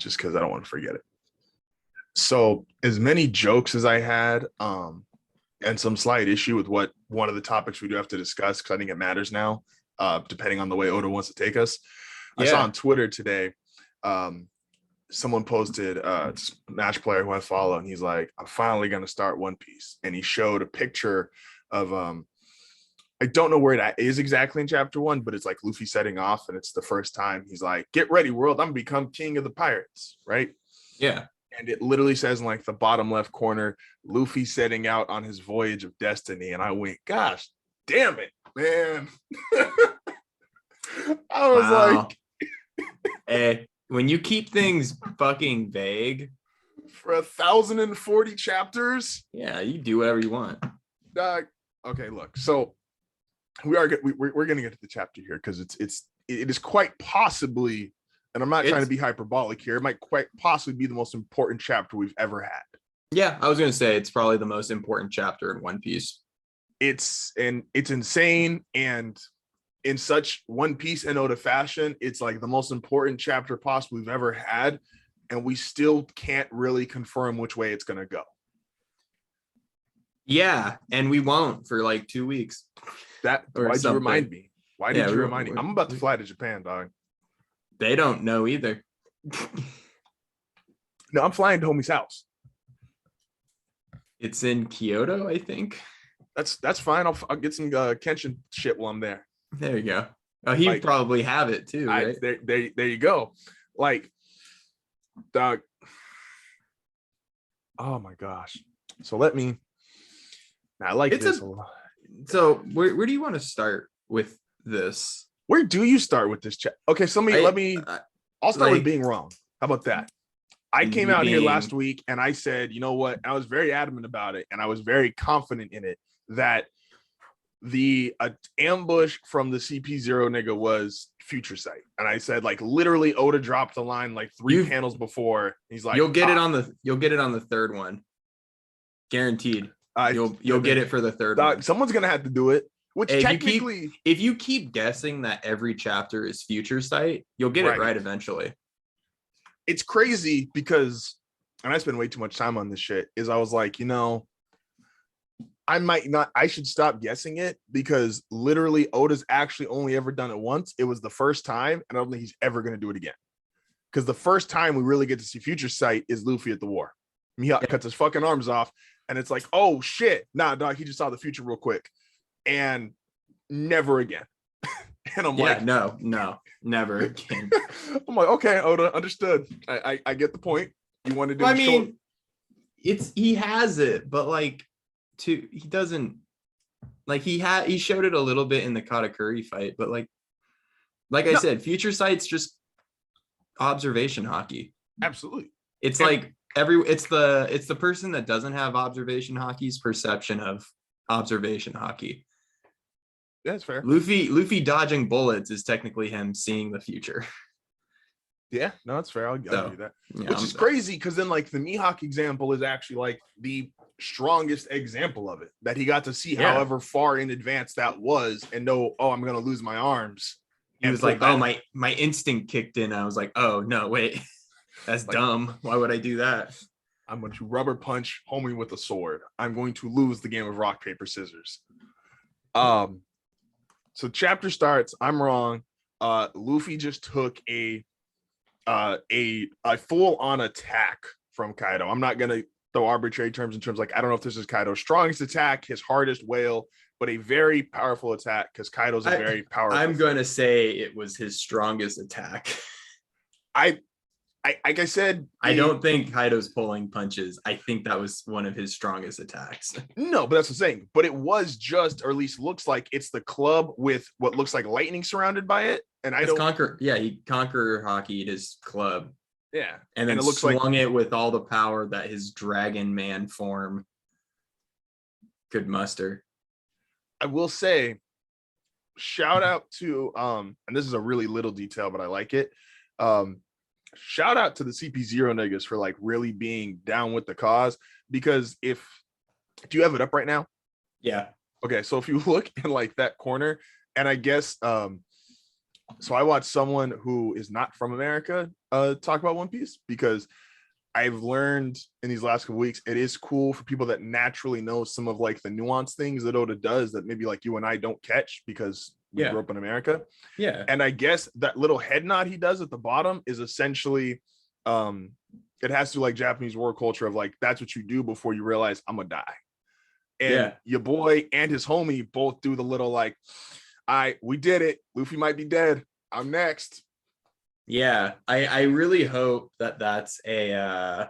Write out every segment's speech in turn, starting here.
just because I don't want to forget it. So as many jokes as I had, and some slight issue with what one of the topics we do have to discuss, because I think it matters now, depending on the way Oda wants to take us. I saw on Twitter today, someone posted a Smash player who I follow, and he's like, I'm finally going to start One Piece. And he showed a picture of, I don't know where that is exactly in chapter 1, but it's like Luffy setting off, and it's the first time he's like, get ready, world, I'm going to become king of the pirates, right? Yeah. And it literally says in like the bottom left corner, Luffy setting out on his voyage of destiny. And I went, gosh, damn it, man. I was like, hey, when you keep things fucking vague for 1,040 chapters, yeah, you do whatever you want. Okay, look, so we're gonna get to the chapter here because it is quite possibly, and I'm not trying to be hyperbolic here, it might quite possibly be the most important chapter we've ever had. Yeah, I was gonna say it's probably the most important chapter in One Piece. It's insane, and in such One Piece and Oda fashion, it's like the most important chapter possible we've ever had, and we still can't really confirm which way it's gonna go. Yeah, and we won't for like 2 weeks. Why'd you remind me? Why did you remind me? I'm about to fly to Japan, dog. They don't know either. No, I'm flying to homie's house. It's in Kyoto, I think. That's fine. I'll get some Kenshin shit while I'm there. There you go. Oh, he probably have it too, right? There you go. Like, dog. Oh my gosh. So I like this a lot. So where do you want to start with this? Where do you start with this chat? Okay, so I'll start with being wrong. How about that? I came out here last week and I said, you know what? I was very adamant about it, and I was very confident in it that the ambush from the CP0 nigga was Future Sight. And I said, like, literally Oda dropped the line like 3 panels before. He's like, you'll get it on the third one. Guaranteed. You'll get it for the third one. Someone's gonna have to do it. Which technically, if you keep guessing that every chapter is Future Sight, you'll get it right eventually. It's crazy because, and I spend way too much time on this shit, is I was like, you know, I should stop guessing it, because literally Oda's actually only ever done it once. It was the first time, and I don't think he's ever going to do it again. Because the first time we really get to see Future Sight is Luffy at the war. Mihawk cuts his fucking arms off, and it's like, oh shit, nah, dog, he just saw the future real quick. And never again. And I'm like, no, never again. I'm like, okay, Oda, understood. I get the point. You want to do he has it, but like he doesn't, like, he showed it a little bit in the Katakuri fight, but like I said, Future Sight's just observation hockey. Absolutely. It's like it's the person that doesn't have observation hockey's perception of observation hockey. That's fair. Luffy dodging bullets is technically him seeing the future. Yeah, no, that's fair. I'll give you that. Yeah, which is crazy, because then like the Mihawk example is actually like the strongest example of it, that he got to see however far in advance that was, and know, oh, I'm gonna lose my arms. He was like, oh, my instinct kicked in. I was like, oh no, wait, that's like, dumb. Why would I do that? I'm going to rubber punch homie with a sword. I'm going to lose the game of rock, paper, scissors. So chapter starts. I'm wrong. Luffy just took a full-on attack from Kaido. I'm not gonna throw arbitrary terms in terms like, I don't know if this is Kaido's strongest attack, his hardest whale, but a very powerful attack, because Kaido's a very powerful. I'm going to say it was his strongest attack. Like I said, I don't think Kaido's pulling punches. I think that was one of his strongest attacks. No, but that's the thing. But it was just, or at least looks like, it's the club with what looks like lightning surrounded by it. And he conquer hockeyed his club. Yeah. And then it looks swung it with all the power that his dragon man form could muster. I will say, shout out to and this is a really little detail, but I like it. Shout out to the CP0 niggas for like really being down with the cause, because do you have it up right now? Yeah. Okay, so if you look in like that corner, and I guess so I watched someone who is not from America talk about One Piece because I've learned in these last couple weeks, it is cool for people that naturally know some of like the nuanced things that Oda does that maybe like you and I don't catch because we grew up in America. Yeah. And I guess that little head nod he does at the bottom is essentially, it has to like Japanese war culture of like, that's what you do before you realize I'm gonna die. And your boy and his homie both do the little like, we did it. Luffy might be dead. I'm next. Yeah, I really hope that that's an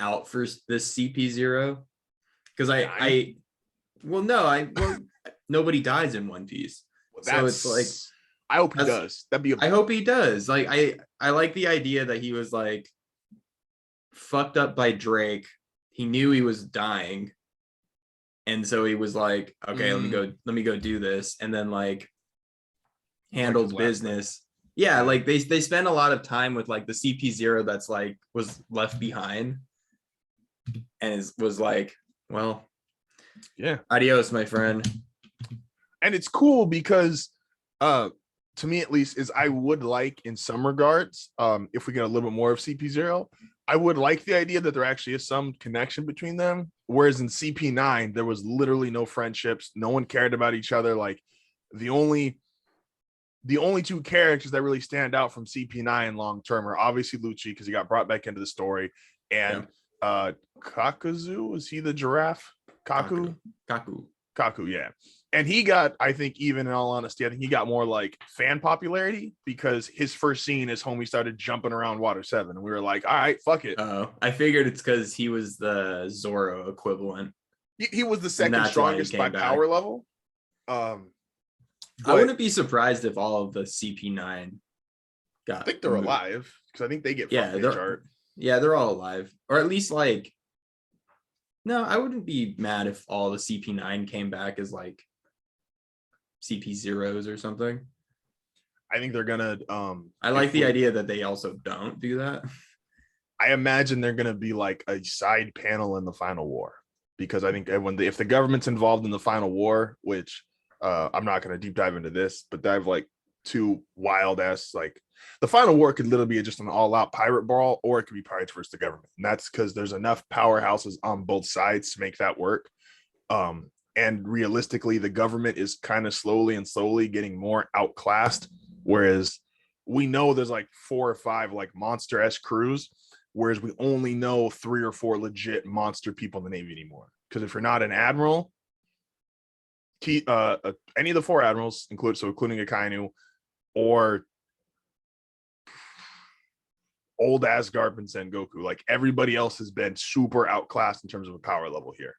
out for this CP0 because nobody dies in One Piece, so it's like I hope he does. I hope he does. Like I like the idea that he was like fucked up by Drake. He knew he was dying, and so he was like, okay, let me go do this, and then like handled business. Yeah, like they spend a lot of time with like the CP0 that's like was left behind and was like, well, yeah, adios, my friend. And it's cool because to me at least is I would like in some regards, if we get a little bit more of CP0, I would like the idea that there actually is some connection between them. Whereas in CP9, there was literally no friendships, no one cared about each other. Like the only two characters that really stand out from CP9 long term are obviously Lucci because he got brought back into the story, and Kakuzu, is he the giraffe? Kaku, yeah. And he got, I think, even in all honesty, I think he got more like fan popularity because his first scene, his homie started jumping around Water 7, and we were like, all right, fuck it. Oh, I figured it's because he was the Zoro equivalent. He was the second strongest by power level. I wouldn't be surprised if all of the CP9 got. I think they're alive because I think they get chart. Yeah, they're all alive, or at least like. No, I wouldn't be mad if all the CP9 came back as like CP0s or something. I think they're gonna. I like the idea that they also don't do that. I imagine they're gonna be like a side panel in the final war because I think if the government's involved in the final war, which. I'm not going to deep dive into this, but they have like two wild ass, like the final war could literally be just an all out pirate brawl, or it could be pirates versus the government. And that's because there's enough powerhouses on both sides to make that work. And realistically, the government is kind of slowly getting more outclassed. Whereas we know there's like 4 or 5 like monster-esque crews, whereas we only know 3 or 4 legit monster people in the Navy anymore. Because if you're not an admiral, any of the 4 admirals, including Akainu, or old ass Garp and Sengoku, like everybody else has been super outclassed in terms of a power level here.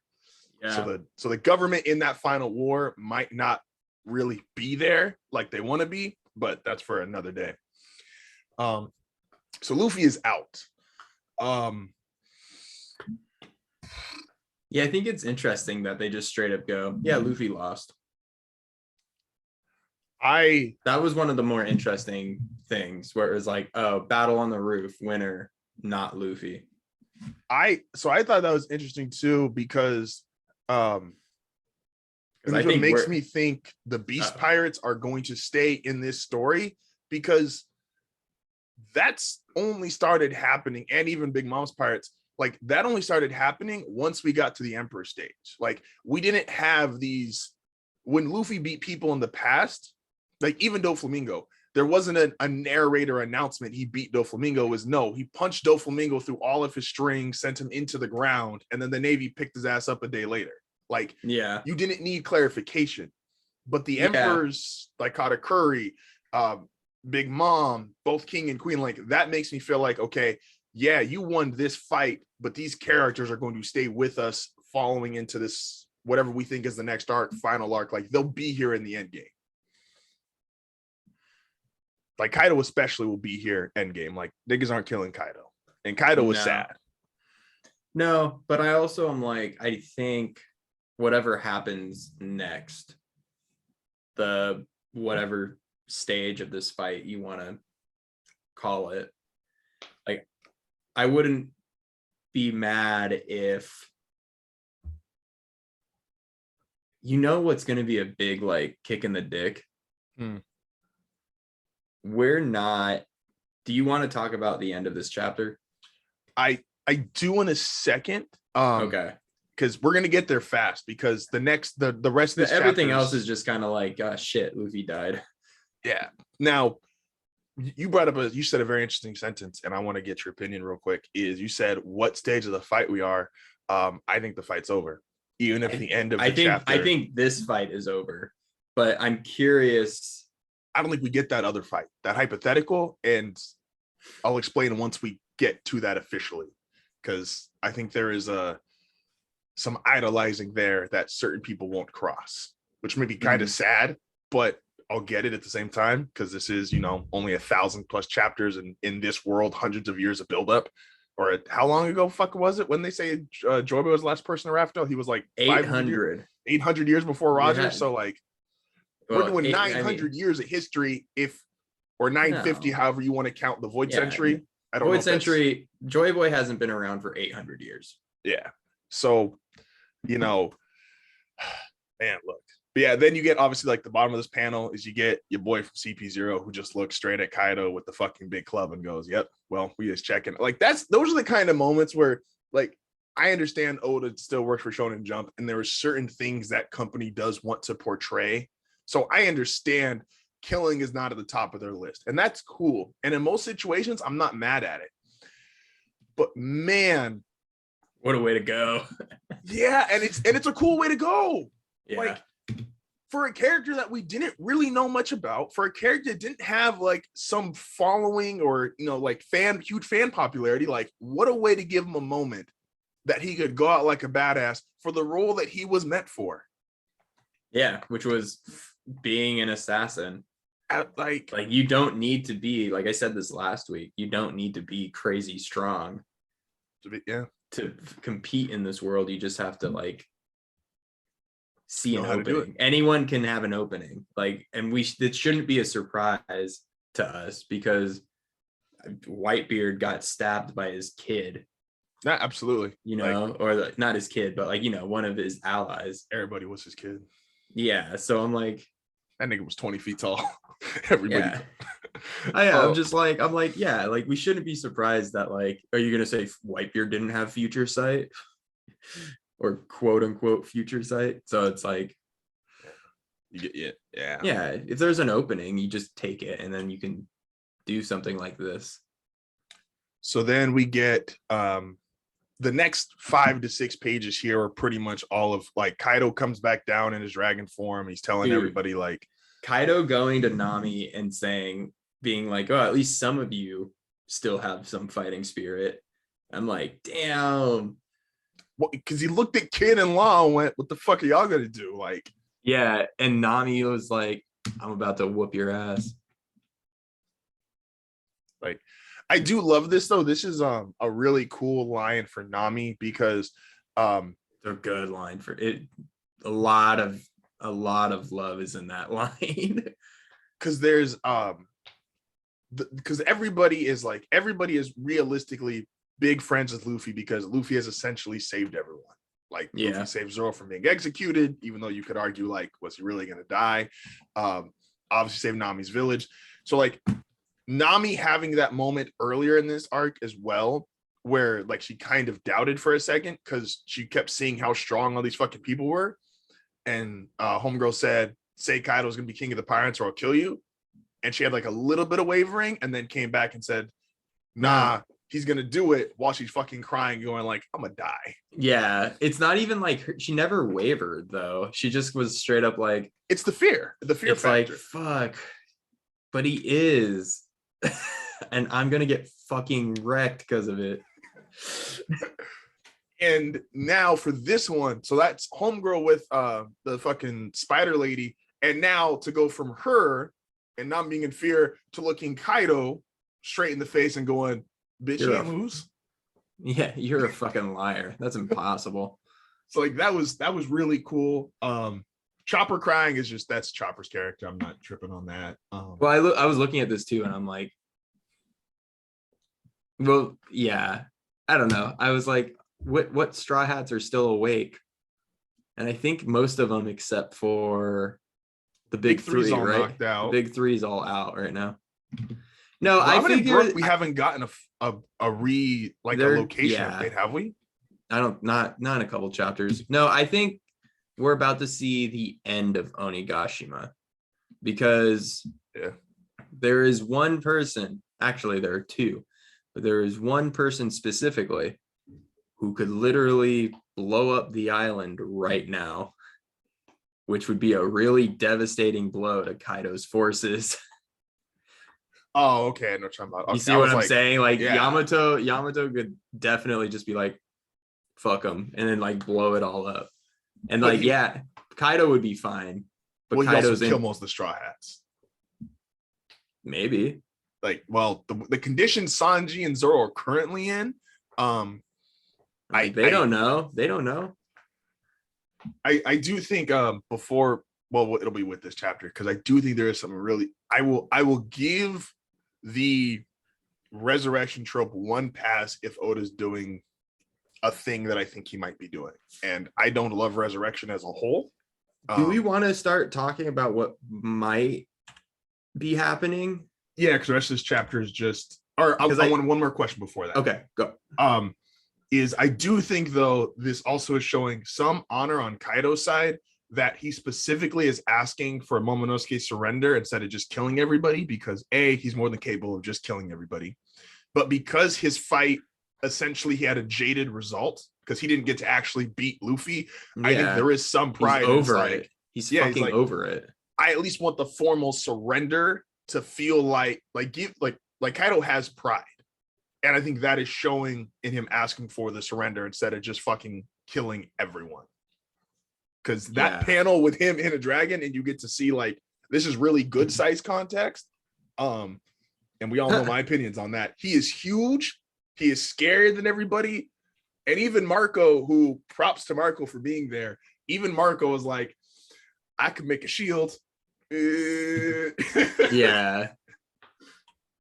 Yeah. So the government in that final war might not really be there like they want to be, but that's for another day. So Luffy is out. Yeah, I think it's interesting that they just straight up go, yeah, Luffy lost. That was one of the more interesting things where it was like, oh, battle on the roof, winner, not Luffy. I thought that was interesting too because I think it makes me think the Beast Pirates are going to stay in this story because that's only started happening, and even Big Mom's Pirates, like that only started happening once we got to the Emperor stage. Like we didn't have these when Luffy beat people in the past, like even Doflamingo, there wasn't a narrator announcement he beat Doflamingo. He punched Doflamingo through all of his strings, sent him into the ground, and then the Navy picked his ass up a day later. Like, yeah, you didn't need clarification. But the Emperors, like Katakuri, Big Mom, both King and Queen, like that makes me feel like, okay, yeah, you won this fight, but these characters are going to stay with us following into this, whatever we think is the next arc, final arc. Like they'll be here in the end game. Like Kaido especially will be here end game. Like niggas aren't killing Kaido. And Kaido was sad. No, but I also am like, I think whatever happens next, the whatever stage of this fight you want to call it, like I wouldn't be mad if what's going to be a big like kick in the dick. We're not Do you want to talk about the end of this chapter? I do in a second. Okay. Because we're gonna get there fast because the rest of this Everything chapter else is just kind of like, shit, Luffy died. yeah. Now you brought up you said a very interesting sentence, and I want to get your opinion real quick. Is you said what stage of the fight we are? I think the fight's over, even if the end of the chapter. I think this fight is over, but I'm curious. I don't think we get that other fight, that hypothetical, and I'll explain once we get to that officially, because I think there is some idolizing there that certain people won't cross, which may be kind of sad, but I'll get it at the same time because this is, only 1,000+ chapters and in this world, hundreds of years of buildup. Or how long ago fuck was it when they say JOYBOY was the last person to Rafto? He was like 800 years before Roger. Yeah. So like we're doing 900 years of history, or 950, however you want to count the Void Century. I don't know. Void Century, JOYBOY hasn't been around for 800 years. Yeah. So, man, look. But yeah, then you get obviously like the bottom of this panel is you get your boy from CP0 who just looks straight at Kaido with the fucking big club and goes, "Yep, well, we just checking." Like those are the kind of moments where like I understand Oda still works for Shonen Jump and there are certain things that company does want to portray. So I understand killing is not at the top of their list, and that's cool. And in most situations, I'm not mad at it. But man, what a way to go. Yeah, and it's a cool way to go. Yeah. Like for a character that we didn't really know much about, for a character that didn't have like some following or like huge fan popularity, like what a way to give him a moment that he could go out like a badass for the role that he was meant for. Yeah, which was being an assassin. Like you don't need to be, like I said this last week, you don't need to be crazy strong to compete in this world. You just have to like see an opening. Anyone can have an opening, and it shouldn't be a surprise to us because Whitebeard got stabbed by his kid. Yeah, absolutely. Or not his kid, but one of his allies. Everybody was his kid. Yeah, so I'm like, that nigga was 20 feet tall. Everybody. Yeah. I'm like, yeah, like we shouldn't be surprised that are you gonna say Whitebeard didn't have future sight? Or quote unquote future sight. So it's like you get yeah. If there's an opening, you just take it and then you can do something like this. So then we get the next 5 to 6 pages here are pretty much all of Kaido comes back down in his dragon form. He's telling everybody Kaido going to Nami and being like, oh, at least some of you still have some fighting spirit. I'm like, damn. Well, because he looked at Kid and Law and went, "What the fuck are y'all gonna do?" Yeah, and Nami was like, "I'm about to whoop your ass." I do love this though. This is a really cool line for Nami because it's a good line for it. A lot of love is in that line. Because there's because everybody is realistically big friends with Luffy because Luffy has essentially saved everyone. Luffy saved Zoro from being executed, even though you could argue was he really gonna die? Obviously saved Nami's village. So Nami having that moment earlier in this arc as well, where she kind of doubted for a second because she kept seeing how strong all these fucking people were. And homegirl said, "Say Kaido's gonna be king of the pirates or I'll kill you." And she had a little bit of wavering and then came back and said, "Nah, he's gonna do it," while she's fucking crying, going I'm gonna die. Yeah, it's not even she never wavered though. She just was straight up it's the fear it's factor. Fuck, but he is. And I'm gonna get fucking wrecked because of it. And now for this one, so that's homegirl with the fucking spider lady, and now to go from her and not being in fear to looking Kaido straight in the face and going, "Bitch, you can't lose." Yeah, you're a fucking liar. That's impossible. So that was really cool. Chopper crying is that's Chopper's character. I'm not tripping on that. Well, I was looking at this too, and I'm like, well, yeah, I don't know. I was like, what Straw Hats are still awake? And I think most of them, except for the big three, all right? knocked out. The big three's all out right now. No, I Robin and figure Brooke, we haven't gotten a they're location yeah. update, have we? I don't not in a couple chapters. No, I think we're about to see the end of Onigashima because Yeah. there is one person, actually there are two, but there is one person specifically who could literally blow up the island right now, which would be a really devastating blow to Kaido's forces. Oh, okay. I know what you're talking about. You Okay, see I what was I'm like, saying? Like yeah. Yamato could definitely just be like, fuck them, and then like blow it all up. And But like, yeah, Kaido would be fine. But Well, he also Kaido's kill in most of the Straw Hats. maybe. Like, well, the conditions Sanji and Zoro are currently in, They don't know. They don't know. I do think before, well, it'll be with this chapter because I do think there is something really. I will give the resurrection trope one pass if Oda's doing a thing that I think he might be doing, and I don't love resurrection as a whole. Do we want to start talking about what might be happening? Yeah, because the rest of this chapter is just. Or I want one more question before that. Okay, go. Is I do think though this also is showing some honor on Kaido's side that he specifically is asking for Momonosuke's surrender instead of just killing everybody because A, he's more than capable of just killing everybody, but because his fight essentially he had a jaded result because he didn't get to actually beat Luffy. Yeah. I think there is some pride. He's over it. He's fucking he's like, over it. I at least want the formal surrender to feel like Kaido has pride. And I think that is showing in him asking for the surrender instead of just fucking killing everyone. Because that panel with him in a dragon, and you get to see like this is really good size context. And we all know my opinions on that. He is huge. He is scarier than everybody. And even Marco, who props to Marco for being there, even Marco was like, I could make a shield. Yeah.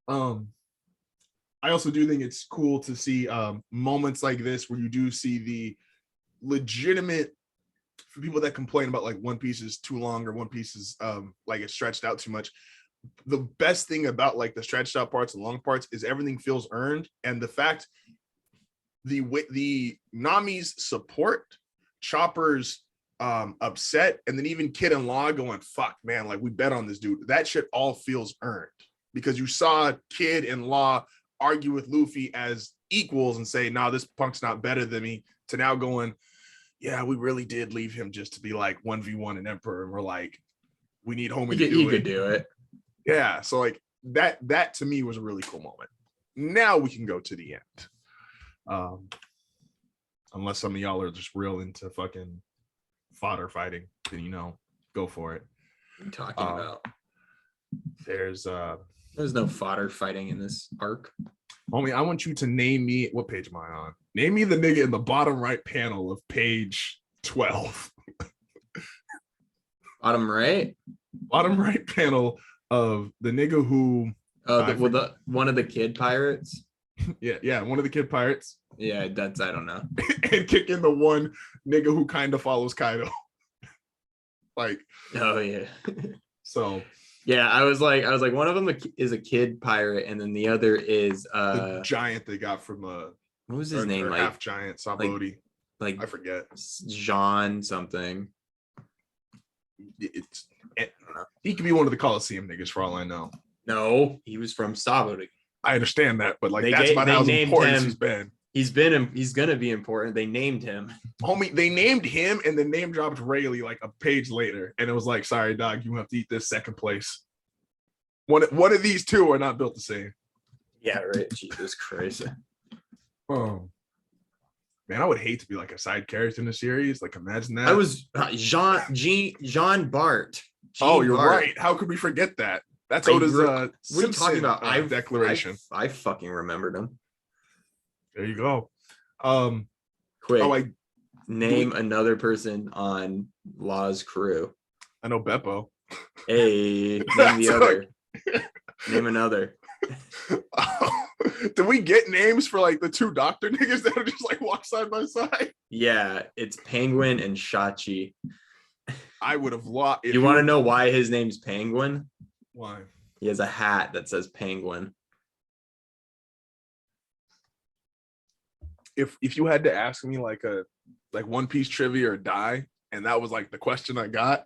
I also do think it's cool to see moments like this where you do see the legitimate, for people that complain about like One Piece is too long or One Piece is like it's stretched out too much. The best thing about like the stretched out parts and long parts is everything feels earned, and the fact the Nami's support, Chopper's upset, and then even Kid and Law going, fuck man, like we bet on this dude. That shit all feels earned because you saw Kid and Law argue with Luffy as equals and say, nah, this punk's not better than me, to now going, yeah, we really did leave him just to be like 1v1 an Emperor, and we're like, we need Homie to do it. He could do it. Yeah, so like that to me was a really cool moment. Now we can go to the end. Unless some of y'all are just real into fucking fodder fighting, then go for it. What are you talking about? There's no fodder fighting in this arc. Homie, I want you to name me, what page am I on? Name me the nigga in the bottom right panel of page 12. Bottom right? Bottom right panel of the nigga who one of the kid pirates. Yeah, one of the kid pirates. Yeah, I don't know. And kicking the one nigga who kind of follows Kaido. Like, oh yeah. So yeah, I was like one of them is a kid pirate, and then the other is the giant they got from what was his name? Like half giant Sabodi. Like I forget. Jean something. He could be one of the Coliseum niggas for all I know. No, he was from Sabodi. I understand that, but like that's about how important he's been. He's gonna be important. They named him. Homie, they named him and then name dropped Rayleigh like a page later, and it was like, sorry, dog, you have to eat this second place. One of these two are not built the same. Yeah, right. Jesus Christ. Oh man, I would hate to be like a side character in the series. Like, imagine that. I was Jean Bart. You're right. How could we forget that? That's Oda's what are you talking about? Declaration. I fucking remembered him. There you go. Quick. Name another person on Law's crew. I know Beppo. Hey, name the other. Name another. Do we get names for like the two doctor niggas that are just like walk side by side? Yeah, it's Penguin and Shachi. I would have lost. You want to know why his name's Penguin? Why? He has a hat that says Penguin. if you had to ask me like One Piece trivia or die, and that was like the question I got,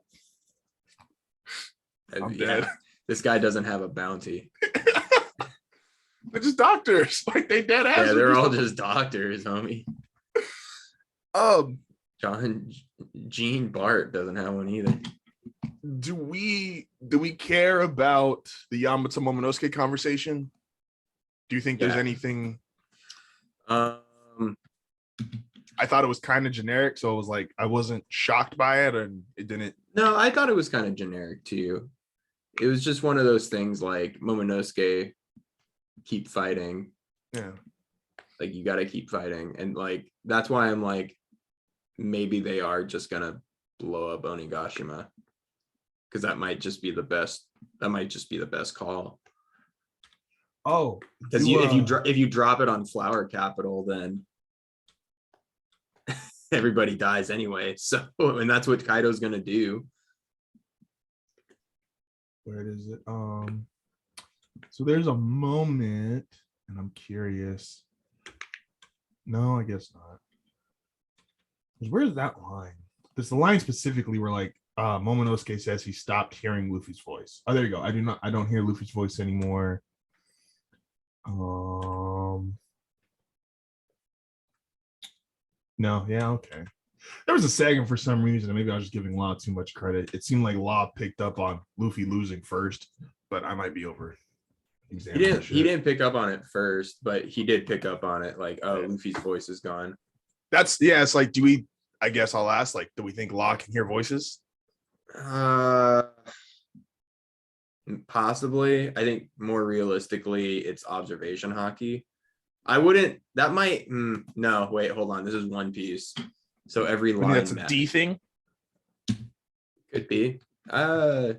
I'm dead. This guy doesn't have a bounty. They're just doctors. Like they dead ass. Yeah, they're all just doctors, homie. Um, Gene Bart doesn't have one either. do we care about the Yamato Momonosuke conversation? Do you think there's anything? Um, I thought it was kind of generic, so it was like I wasn't shocked by it, and it didn't. No, I thought it was kind of generic too. It was just one of those things like Momonosuke, keep fighting. Yeah. Like you got to keep fighting, and like that's why I'm like, maybe they are just gonna blow up Onigashima, because that might just be the best. That might just be the best call. Oh, because if you drop it on Flower Capital, then everybody dies anyway. So, and that's what Kaido's gonna do. Where is it? So there's a moment, and I'm curious. No, I guess not. Where's that line? There's the line specifically where like Momonosuke says he stopped hearing Luffy's voice. Oh, there you go. I don't hear Luffy's voice anymore. No, yeah, okay. There was a second for some reason, and maybe I was just giving Law too much credit. It seemed like Law picked up on Luffy losing first, but I might be over. He didn't pick up on it first, but he did pick up on it. Like, oh, Luffy's voice is gone. It's like, do we? I guess I'll ask. Like, do we think Law can hear voices? Possibly. I think more realistically, it's observation hockey. I wouldn't. That might. No, wait, hold on. This is One Piece, so every line. That's a D thing. Could be. I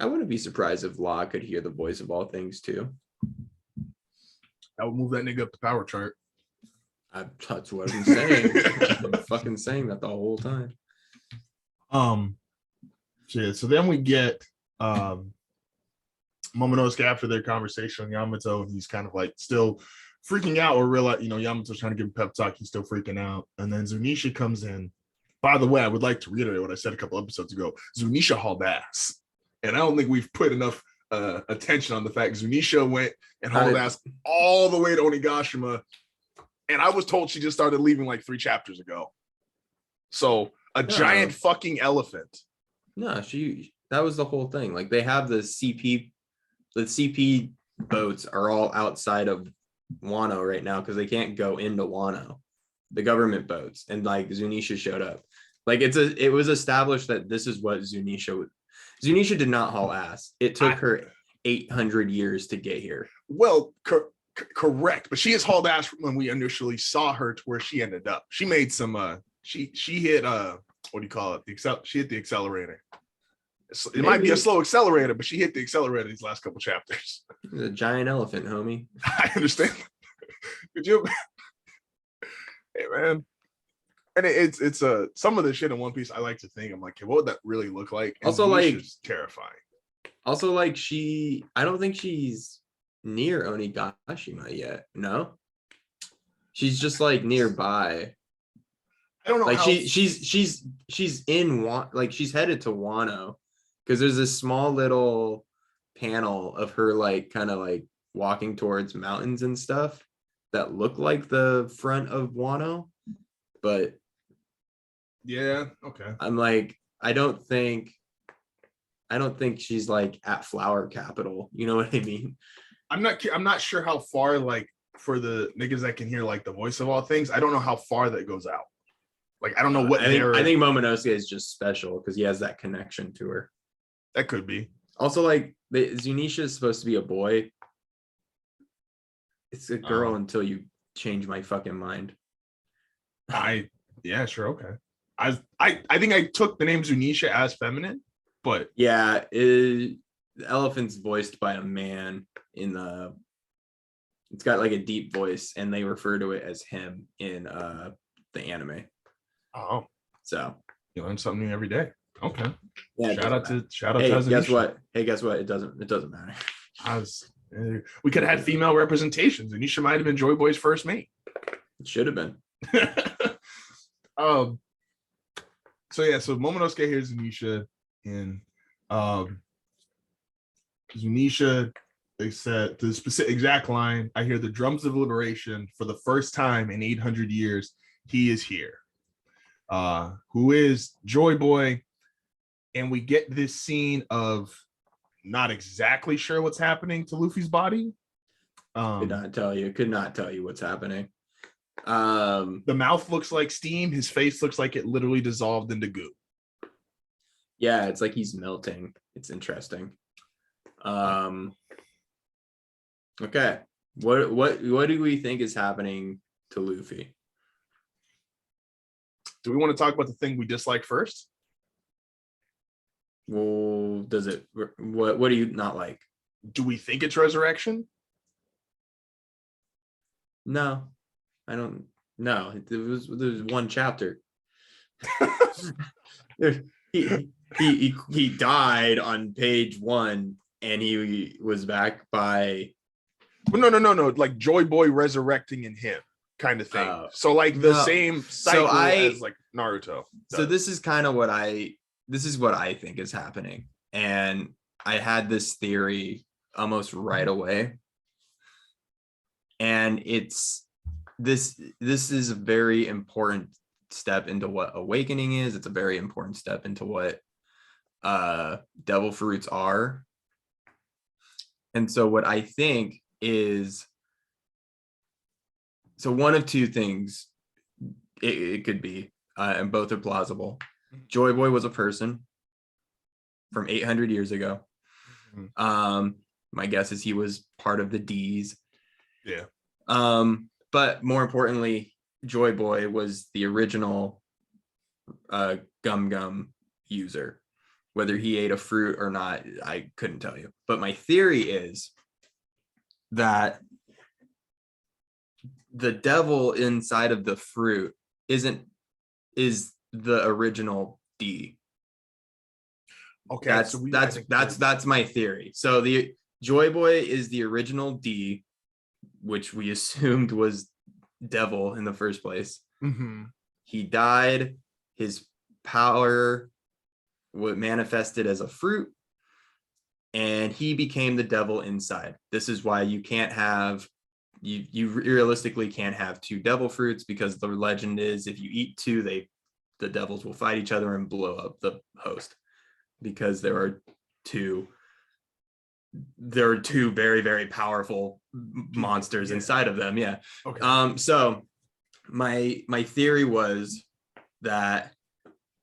wouldn't be surprised if Law could hear the voice of all things too. That would move that nigga up the power chart. That's what I'm saying. I'm fucking saying that the whole time. So then we get Momonosuke after their conversation on Yamato, and he's kind of like still freaking out, or realize, Yamato's trying to give him pep talk, he's still freaking out. And then Zunisha comes in. By the way, I would like to reiterate what I said a couple episodes ago. Zunisha hauled ass. And I don't think we've put enough attention on the fact Zunisha went and hauled ass all the way to Onigashima. And I was told she just started leaving like 3 chapters ago. So giant fucking elephant. No, that was the whole thing. Like they have the CP boats are all outside of Wano right now because they can't go into Wano, the government boats. And like Zunisha showed up. Like it was established that this is what Zunisha did not haul ass. It took her 800 years to get here. Well, correct, but she has hauled ass from when we initially saw her to where she ended up. She made some she hit what do you call it? She hit the accelerator. It might be a slow accelerator, but she hit the accelerator these last couple chapters. The giant elephant, homie. I understand. Could you? Hey man. And it's some of the shit in One Piece I like to think, I'm like, hey, what would that really look like? And also, like, terrifying. Also, like I don't think she's near Onigashima yet. No, she's just like nearby. I don't know. Like she's in like she's headed to Wano, because there's this small little panel of her like kind of like walking towards mountains and stuff that look like the front of Wano, but yeah, okay. I'm like, I don't think she's like at Flower Capital. You know what I mean? I'm not sure how far, like, for the niggas that can hear like the voice of all things, I don't know how far that goes out. Like, I don't know what I think Momonosuke is just special because he has that connection to her. That could be. Also, like, Zunisha is supposed to be a boy. It's a girl until you change my fucking mind. Yeah, sure, okay. I think I took the name Zunisha as feminine, but yeah, the elephant's voiced by a man it's got like a deep voice, and they refer to it as him in the anime. Oh, so you learn something new every day. Okay. Yeah. Shout out to Hey, Zunisha. guess what? It doesn't matter. We could have had female representations. Anisha might have been Joy Boy's first mate. It should have been. um. So yeah, so Momonosuke hears Zunisha, and Zunisha, they said the specific exact line, I hear the drums of liberation for the first time in 800 years. He is here. Who is Joy Boy? And we get this scene of not exactly sure what's happening to Luffy's body. Could not tell you what's happening. The mouth looks like steam. His face looks like it literally dissolved into goo. Yeah, it's like he's melting. It's interesting. Okay. What do we think is happening to Luffy? Do we want to talk about the thing we dislike first? Well, does it what do you not like? Do we think it's resurrection? No, I don't know. There's one chapter. he died on page 1 and he was back by No, like Joy Boy resurrecting in him kind of thing. So like the same cycle as like Naruto does. So this is kind of what I think is happening, and I had this theory almost right away, and it's this is a very important step into what awakening is. It's a very important step into what devil fruits are. And so what I think is, so one of two things it could be, and both are plausible. Joy Boy was a person from 800 years ago. My guess is he was part of the D's. Yeah. But more importantly, Joy Boy was the original Gum Gum user. Whether he ate a fruit or not, I couldn't tell you. But my theory is that the devil inside of the fruit is the original D. Okay, that's my theory. So the Joy Boy is the original D, which we assumed was devil in the first place. He died. His power manifested as a fruit, and he became the devil inside. This is why you can't have you realistically can't have two devil fruits, because the legend is if you eat two, the devils will fight each other and blow up the host, because there are two very, very powerful monsters inside of them. Yeah. Okay. So my theory was that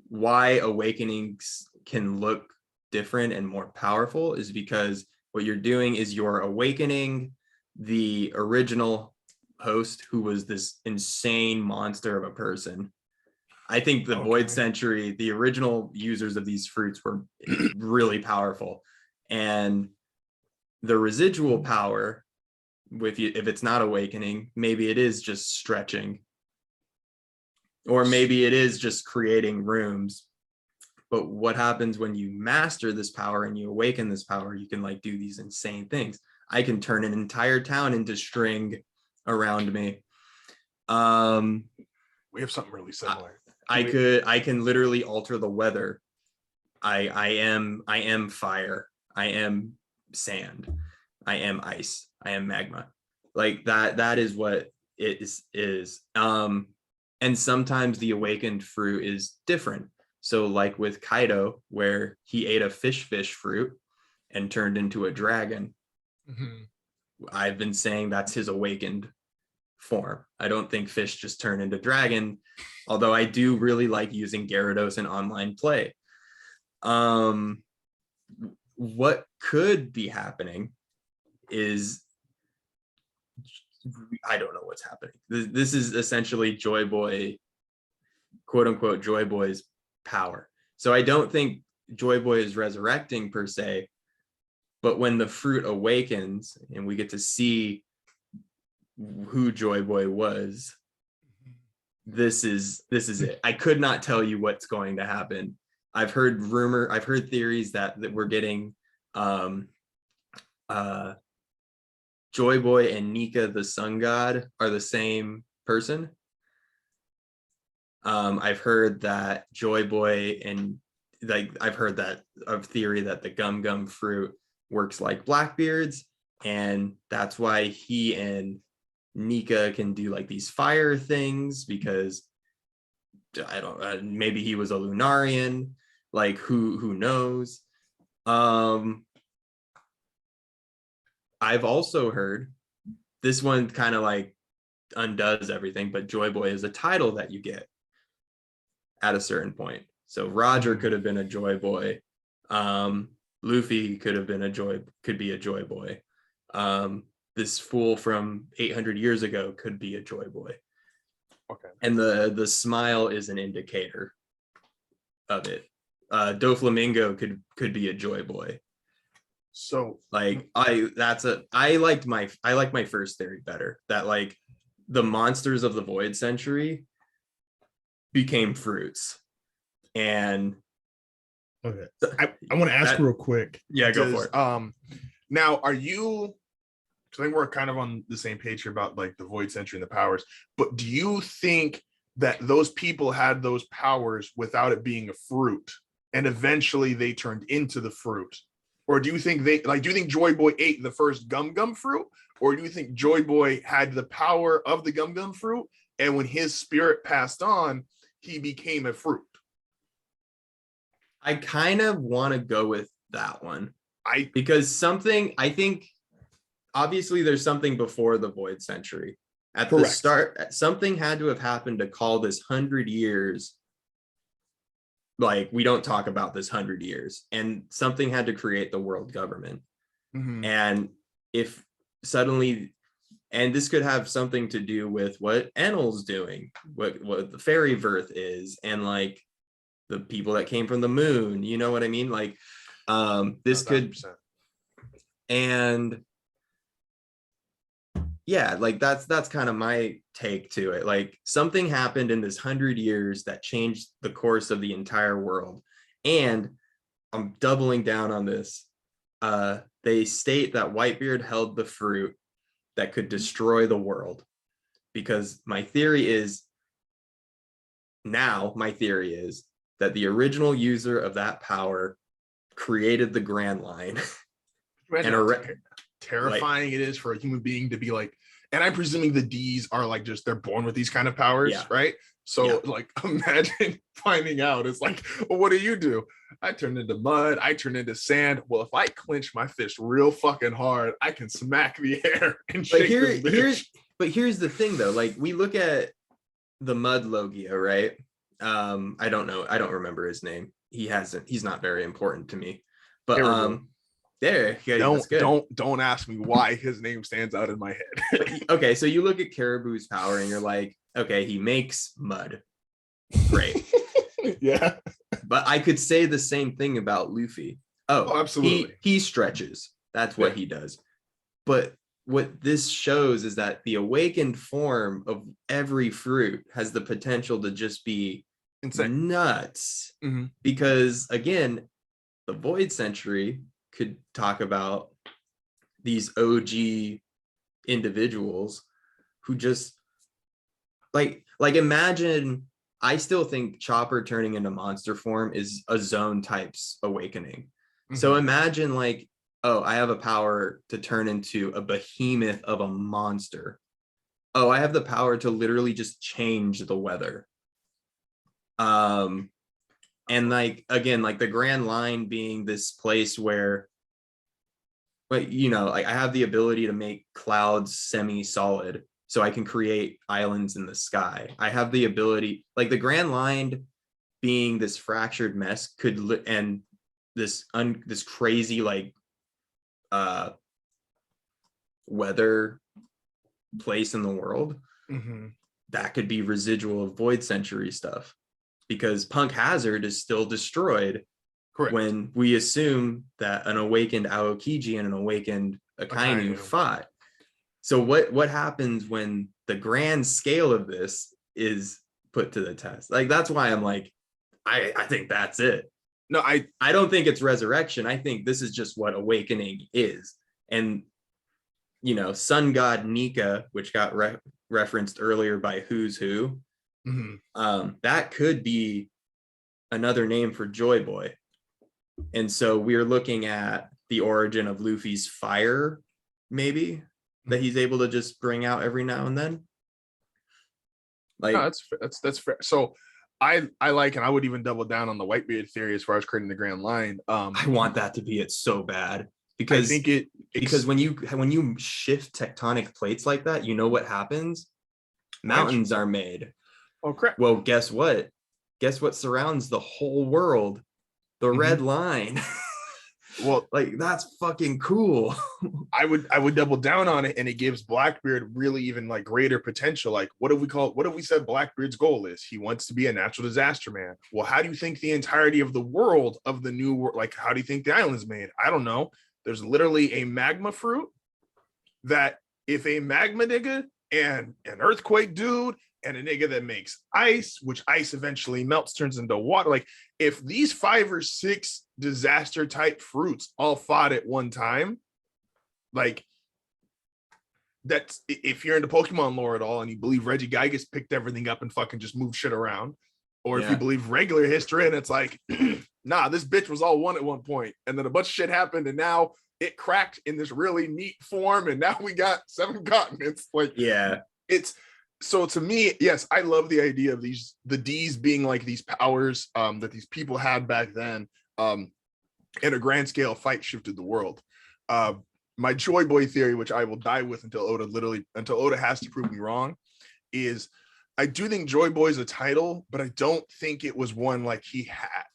why awakenings can look different and more powerful is because what you're doing is you're awakening the original host, who was this insane monster of a person. I think the Void Century, the original users of these fruits, were really powerful, and the residual power, if it's not awakening, maybe it is just stretching, or maybe it is just creating rooms. But what happens when you master this power and you awaken this power, you can like do these insane things. I can turn an entire town into string around me. We have something really similar. I can literally alter the weather. I am fire. I am sand. I am ice. I am magma. Like that is what it is. And sometimes the awakened fruit is different. So like with Kaido, where he ate a fish fruit and turned into a dragon. I've been saying that's his awakened form. I don't think fish just turn into dragon, although I do really like using Gyarados in online play. What could be happening is, I don't know what's happening. This is essentially Joy Boy, quote unquote, Joy Boy's power. So I don't think Joy Boy is resurrecting per se, but when the fruit awakens and we get to see who Joy Boy was, this is it. I could not tell you what's going to happen. I've heard theories that we're getting JOYBOY and Nika the sun god are the same person. I've heard that JOYBOY and like I've heard that of theory that the gum gum fruit works like Blackbeard's, and that's why he and Nika can do like these fire things, because I don't maybe he was a Lunarian, like who knows. I've also heard this one kind of like undoes everything, but JOYBOY is a title that you get at a certain point. So Roger could have been a JOYBOY. Luffy could have been could be a JOYBOY. This fool from 800 years ago could be a JOYBOY. Okay. And the smile is an indicator of it. Doflamingo could be a JOYBOY. So like I like my first theory better, that like the monsters of the Void Century became fruits. And okay, I want to ask real quick. Yeah, go for it. Now, are you? I think we're kind of on the same page here about like the Void Century and the powers. But do you think that those people had those powers without it being a fruit, and eventually they turned into the fruit? Or do you think do you think JOYBOY ate the first gum gum fruit? Or do you think JOYBOY had the power of the gum gum fruit, and when his spirit passed on, he became a fruit? I kind of want to go with that one. Because I think obviously there's something before the Void Century. At Correct. The start, something had to have happened to call this 100 years. Like, we don't talk about this 100 years, and something had to create the world government. Mm-hmm. And if suddenly, and this could have something to do with what Enel's doing, what the fairy birth is, and like the people that came from the moon, you know what I mean? Like, this 100%. Could, and yeah, like that's kind of my take to it. Like, something happened in this 100 years that changed the course of the entire world. And I'm doubling down on this. They state that Whitebeard held the fruit that could destroy the world, because my theory is that the original user of that power created the Grand Line. And terrifying like, it is for a human being to be like, and I'm presuming the D's are like just they're born with these kind of powers, yeah. Right? So like, imagine finding out it's like, well, what do? I turn into mud, I turn into sand. Well, if I clench my fist real fucking hard, I can smack the air and shake this bitch. But here's the thing though, like, we look at the Mud Logia, right? I don't know, I don't remember his name. He's not very important to me. But there, yeah, don't ask me why his name stands out in my head. Okay, so you look at Caribou's power and you're like, okay, he makes mud. Great. Yeah. But I could say the same thing about Luffy. Oh, absolutely. He stretches. That's what he does. But what this shows is that the awakened form of every fruit has the potential to just be insane, nuts. Mm-hmm. Because again, the Void Century could talk about these OG individuals who just like imagine, I still think Chopper turning into monster form is a Zone type's awakening. Mm-hmm. So imagine like, oh, I have a power to turn into a behemoth of a monster. Oh, I have the power to literally just change the weather. And like, again, like the Grand Line being this place where, but you know, like I have the ability to make clouds semi-solid, so I can create islands in the sky. I have the ability, like the Grand Line being this fractured mess could, and this crazy like weather place in the world, mm-hmm. that could be residual of Void Century stuff, because Punk Hazard is still destroyed. Correct. When we assume that an awakened Aokiji and an awakened Akainu fought. So what happens when the grand scale of this is put to the test? Like, that's why I'm like, I think that's it. No, I don't think it's resurrection. I think this is just what awakening is. And you know, sun god Nika, which got referenced earlier by Who's Who. That could be another name for Joy Boy. And so we're looking at the origin of Luffy's fire, maybe, that he's able to just bring out every now and then. Like, no, that's fair. So I like, and I would even double down on the Whitebeard theory as far as creating the Grand Line. I want that to be it so bad, I because think because when you shift tectonic plates like that, you know what happens? Mountains are made. Oh crap. Well, guess what? Guess what surrounds the whole world? The red line. Well, like, that's fucking cool. I would double down on it, and it gives Blackbeard really even like greater potential. Like, what have we said Blackbeard's goal is? He wants to be a natural disaster man. Well, how do you think the entirety of the world of the new world, like how do you think the island's made? I don't know. There's literally a magma fruit that if a magma nigga and an earthquake dude and a nigga that makes ice, which ice eventually melts, turns into water. Like, if these 5 or 6 disaster type fruits all fought at one time, like, that's, if you're into Pokemon lore at all and you believe Regigigas picked everything up and fucking just moved shit around, or if you believe regular history and it's like, nah, this bitch was all one at one point, and then a bunch of shit happened, and now it cracked in this really neat form, and now we got 7 continents. Like, it's, so to me, yes, I love the idea of the D's being like these powers that these people had back then. In a grand scale fight shifted the world. My Joy Boy theory, which I will die with until Oda has to prove me wrong, is I do think Joy Boy is a title, but I don't think it was one like he had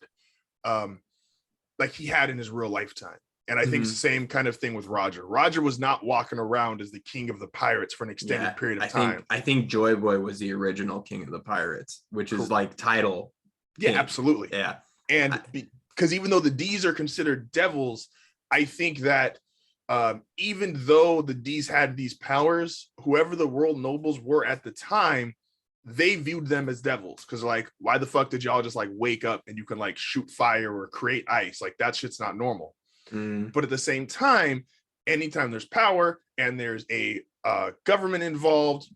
in his real lifetime. And I think it's the same kind of thing with Roger. Roger was not walking around as the king of the pirates for an extended period of time. I think Joy Boy was the original king of the pirates, which is like title. Yeah, king. Absolutely. Yeah. And because even though the D's are considered devils, I think that even though the D's had these powers, whoever the world nobles were at the time, they viewed them as devils. Because like, why the fuck did y'all just like wake up and you can like shoot fire or create ice? Like, that shit's not normal. But at the same time, anytime there's power and there's a government involved,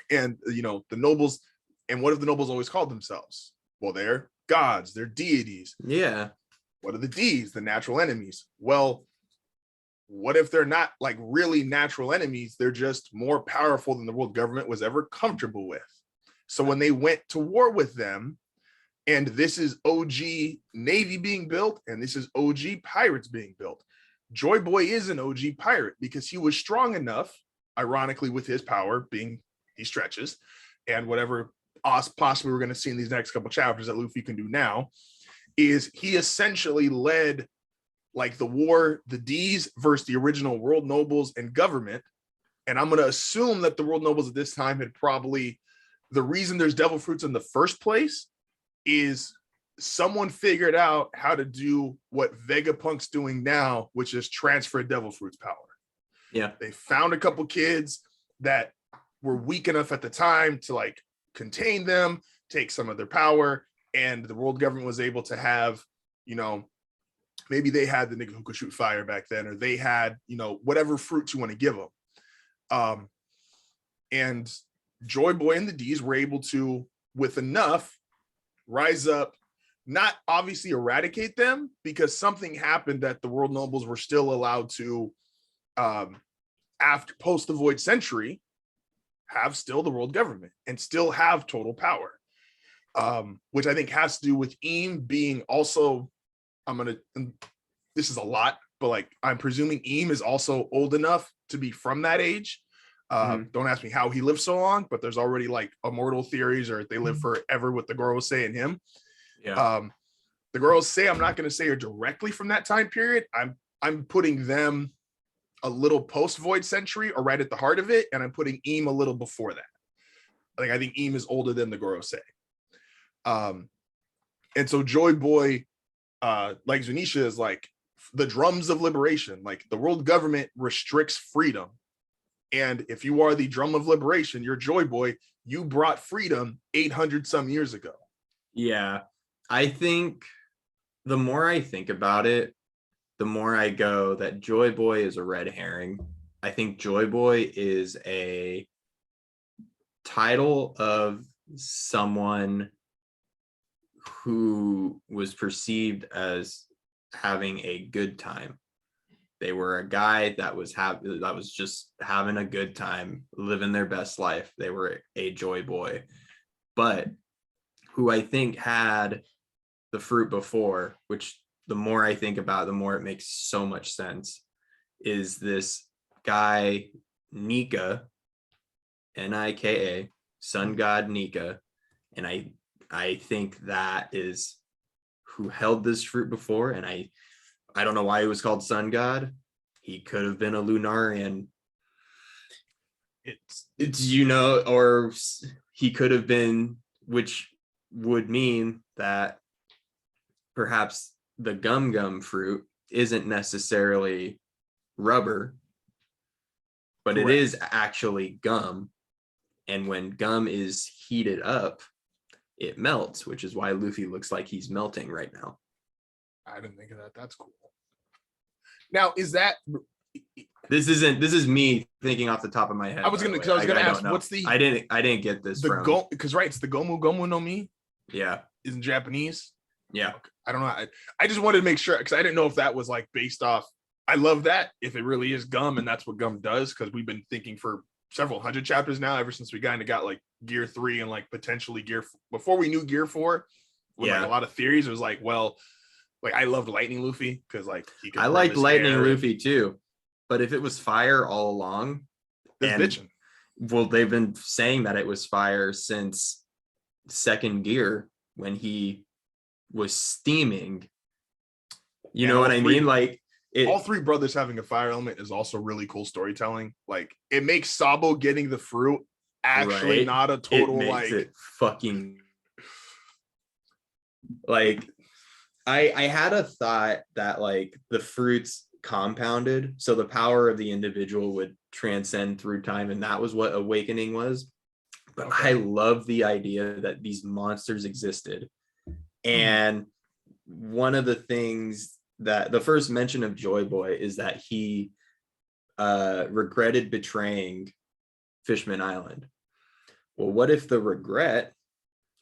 and you know, the nobles, and what have the nobles always called themselves? Well, they're gods, they're deities. Yeah. What are the D's? The natural enemies. Well, what if they're not like really natural enemies? They're just more powerful than the world government was ever comfortable with. So when they went to war with them, and this is OG Navy being built, and this is OG pirates being built, Joy Boy is an OG pirate because he was strong enough, ironically, with his power being he stretches, and whatever possibly we're going to see in these next couple chapters that Luffy can do now, is he essentially led like the war, the D's versus the original world nobles and government. And I'm going to assume that the world nobles at this time had probably, the reason there's devil fruits in the first place is someone figured out how to do what Vegapunk's doing now, which is transfer devil fruits power. Yeah. They found a couple kids that were weak enough at the time to like contain them, take some of their power, and the world government was able to have, you know, maybe they had the nigga who could shoot fire back then, or they had, you know, whatever fruits you want to give them. And Joy Boy and the D's were able to, with enough, rise up, not obviously eradicate them, because something happened that the world nobles were still allowed to, after post the Void Century, have still the world government and still have total power, which I think has to do with Eam being also, this is a lot, but like I'm presuming Eam is also old enough to be from that age. Don't ask me how he lived so long, but there's already like immortal theories, or they live forever with the Gorosei and him. Yeah. The Gorosei, I'm not going to say are directly from that time period. I'm putting them a little post Void Century, or right at the heart of it, and I'm putting Eam a little before that. I think Eam is older than the Gorosei. And so Joy Boy, like Zunisha, is like the drums of liberation. Like, the world government restricts freedom. And if you are the drum of liberation, you're Joy Boy, you brought freedom 800 some years ago. Yeah. I think the more I think about it, the more I go that Joy Boy is a red herring. I think Joy Boy is a title of someone who was perceived as having a good time. They were a guy that was just having a good time, living their best life. They were a joy boy, but who I think had the fruit before, which the more I think about it, the more it makes so much sense, is this guy, Nika, Nika, sun god Nika. And I think that is who held this fruit before. And I don't know why he was called sun god. He could have been a Lunarian. It's or he could have been, which would mean that perhaps the gum fruit isn't necessarily rubber, but Correct. It is actually gum. And when gum is heated up, it melts, which is why Luffy looks like he's melting right now. I didn't think of that. That's cool. Now, is that this is me thinking off the top of my head. I was gonna ask, what's the I didn't get this the go because right, it's the Gomu no Mi. Yeah, is in Japanese. Yeah, okay. I don't know. I just wanted to make sure because I didn't know if that was like based off. I love that if it really is gum and that's what gum does, because we've been thinking for several hundred chapters now, ever since we kind of got like Gear 3 and like potentially before we knew Gear 4, with like a lot of theories. It was like, well, like I loved Lightning Luffy because like I liked Lightning Luffy too, but if it was fire all along, well, they've been saying that it was fire since second gear when he was steaming. You know what I mean? Like all three brothers having a fire element is also really cool storytelling. Like it makes Sabo getting the fruit actually not a total like it fucking like. I had a thought that like the fruits compounded, so the power of the individual would transcend through time, and that was what awakening was. But I love the idea that these monsters existed. And one of the things that the first mention of Joy Boy is that he regretted betraying Fishman Island. Well, what if the regret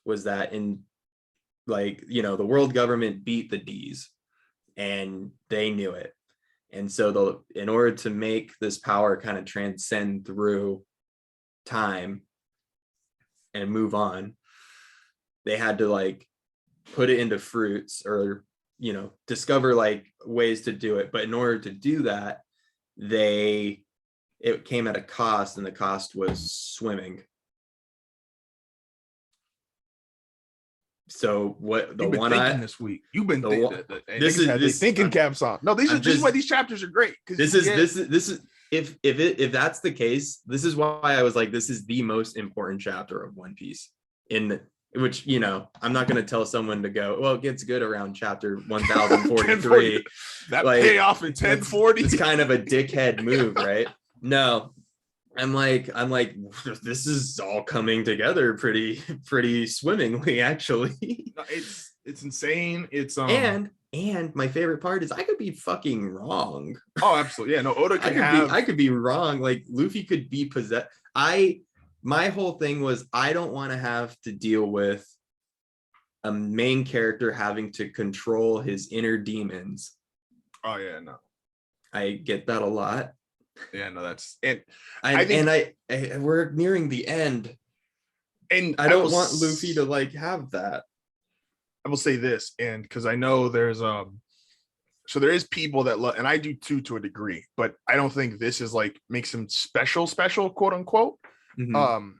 was that in like, the world government beat the D's and they knew it. And so in order to make this power kind of transcend through time and move on, they had to like put it into fruits or, discover like ways to do it. But in order to do that, it came at a cost, and the cost was swimming. So what the one I this week you've been thinking caps on. No, this is why these chapters are great. This is if that's the case, this is why I was like, this is the most important chapter of One Piece. In which I'm not going to tell someone to go, well, it gets good around chapter 1043. That like, payoff in 1040. It's kind of a dickhead move, right? No. I'm like, this is all coming together pretty swimmingly, actually. It's insane. It's and my favorite part is I could be fucking wrong. Oh, absolutely. Yeah, no, Oda I could be wrong. Like Luffy could be possessed. My whole thing was I don't want to have to deal with a main character having to control his inner demons. Oh yeah, no. I get that a lot. Yeah, no, that's we're nearing the end, and I don't want Luffy to like have that. I will say this, and because I know there's so there is people that love, and I do too to a degree, but I don't think this is like makes him special, quote unquote. Mm-hmm.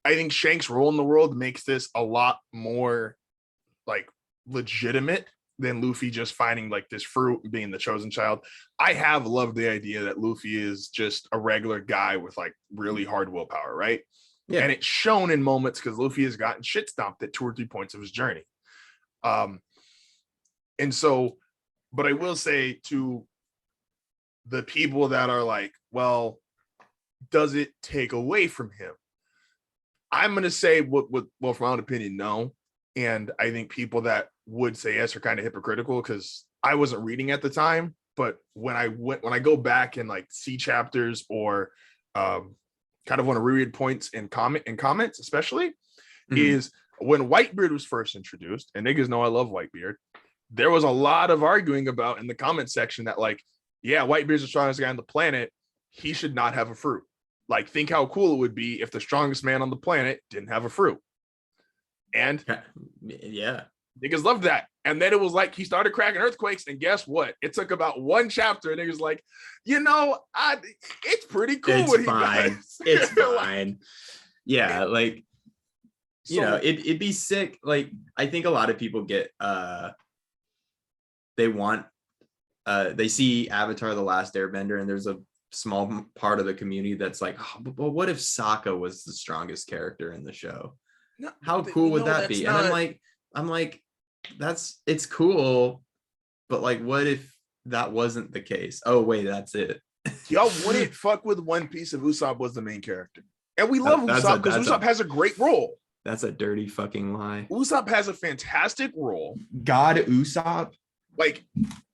I think Shank's role in the world makes this a lot more like legitimate than Luffy just finding like this fruit and being the chosen child. I have loved the idea that Luffy is just a regular guy with like really hard willpower, right? Yeah. And it's shown in moments because Luffy has gotten shit stomped at 2 or 3 points of his journey. And so, but I will say to the people that are like, well, does it take away from him? I'm going to say well, from my own opinion, no. And I think people that would say yes are kind of hypocritical because I wasn't reading at the time. But when I go back and like see chapters or kind of want to reread points in comments, especially, is when Whitebeard was first introduced, and niggas know I love Whitebeard. There was a lot of arguing about in the comment section that like, yeah, Whitebeard's the strongest guy on the planet. He should not have a fruit. Like, think how cool it would be if the strongest man on the planet didn't have a fruit. And yeah, niggas loved that. And then it was like he started cracking earthquakes, and guess what? It took about one chapter, and niggas like, it's pretty cool. It's what he fine. does. It's fine. Yeah, like it'd be sick. Like, I think a lot of people get they see Avatar: The Last Airbender, and there's a small part of the community that's like, oh, but what if Sokka was the strongest character in the show? No, how cool would that be? Not... And I'm like, it's cool, but like, what if that wasn't the case? Oh wait, that's it. Y'all wouldn't fuck with One Piece if Usopp was the main character. And we love Usopp because Usopp has a great role. That's a dirty fucking lie. Usopp has a fantastic role. God Usopp. Like,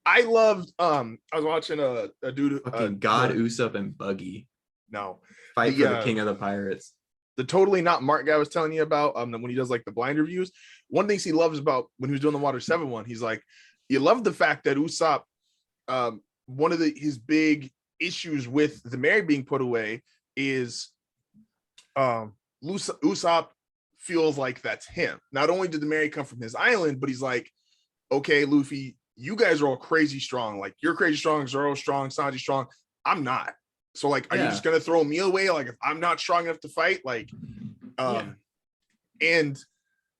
I loved I was watching a dude fucking God Usopp and Buggy. No. Fight for the king of the pirates. The Totally Not Mark guy was telling you about when he does like the blind reviews. One of the things he loves about when he was doing the Water 7 one, he's like, you love the fact that Usopp, one of his big issues with the Mary being put away is Usopp feels like that's him. Not only did the Mary come from his island, but he's like, okay, Luffy, you guys are all crazy strong. Like, you're crazy strong, Zoro strong, Sanji strong. I'm not. So like, are you just gonna throw me away? Like, if I'm not strong enough to fight, like, and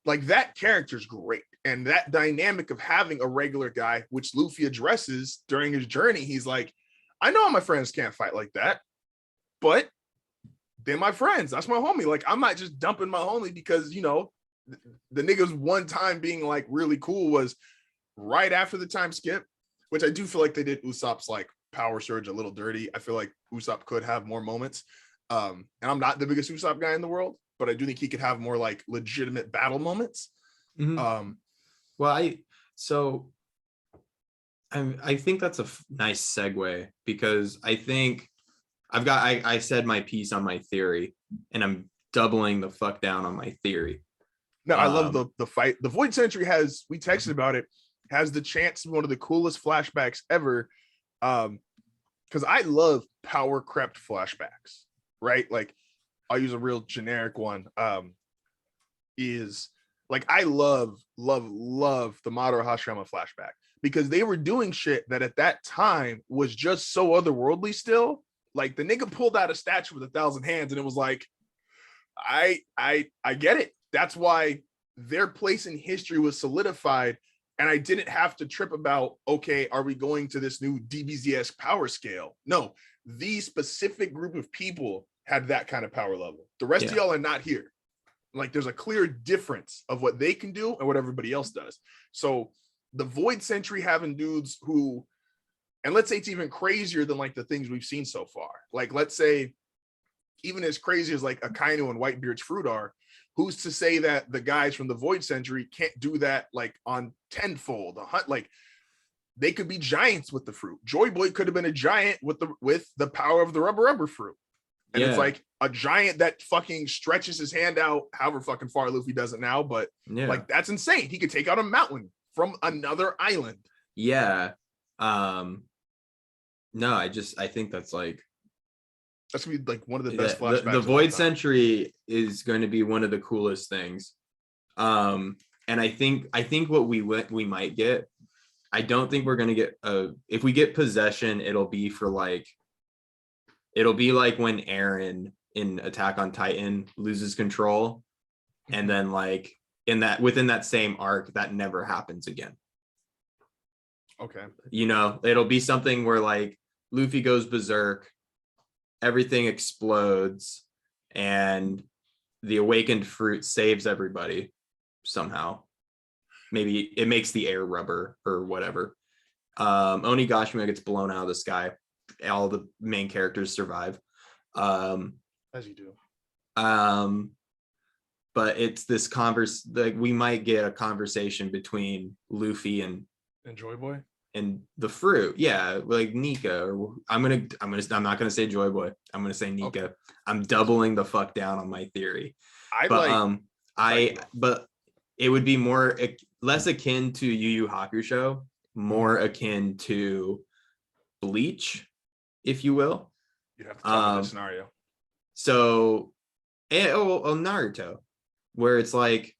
like that character's great. And that dynamic of having a regular guy, which Luffy addresses during his journey, he's like, I know my friends can't fight like that, but they're my friends. That's my homie. Like, I'm not just dumping my homie because, the niggas one time being like really cool was right after the time skip, which I do feel like they did Usopp's like power surge a little dirty. I feel like Usopp could have more moments. And I'm not the biggest Usopp guy in the world, but I do think he could have more like legitimate battle moments. Well, I think that's a nice segue, because I think I said my piece on my theory, and I'm doubling the fuck down on my theory. No, I love the fight. The Void Sentry we texted about it, has the chance to be one of the coolest flashbacks ever. Because I love power crept flashbacks, right? Like, I'll use a real generic one. Is like, I love the Madara Hashirama flashback, because they were doing shit that at that time was just so otherworldly still. Like, the nigga pulled out a statue with 1,000 hands, and it was like, I get it. That's why their place in history was solidified. And I didn't have to trip about, okay, are we going to this new DBZ-esque power scale? No, the specific group of people had that kind of power level. The rest of y'all are not here. Like, there's a clear difference of what they can do and what everybody else does. So the Void Sentry having dudes who, and let's say it's even crazier than like the things we've seen so far. Like, let's say even as crazy as like Akainu and Whitebeard's fruit are, who's to say that the guys from the Void Sentry can't do that like on tenfold? Like, they could be giants with the fruit. JOYBOY could have been a giant with the power of the rubber fruit. And it's like a giant that fucking stretches his hand out however fucking far Luffy does it now. But like, that's insane. He could take out a mountain from another island. Yeah. No, I think that's like, that's gonna be like one of the best flashbacks. The Void Sentry is going to be one of the coolest things. And I think what we might get, I don't think we're going to get if we get possession, it'll be like when Eren in Attack on Titan loses control, and then like within that same arc, that never happens again. Okay. It'll be something where like Luffy goes berserk, everything explodes, and the awakened fruit saves everybody somehow. Maybe it makes the air rubber or whatever. Onigashima gets blown out of the sky. All the main characters survive. As you do. But it's this we might get a conversation between Luffy and JOYBOY. and the fruit. Yeah, like Nika. Or I'm not gonna say Joy Boy. I'm gonna say Nika. Okay. I'm doubling the fuck down on my theory. I But like but it would be more less akin to Yu Yu Hakusho, more akin to Bleach, if you will. you have to tell me the scenario. So, Naruto, where it's like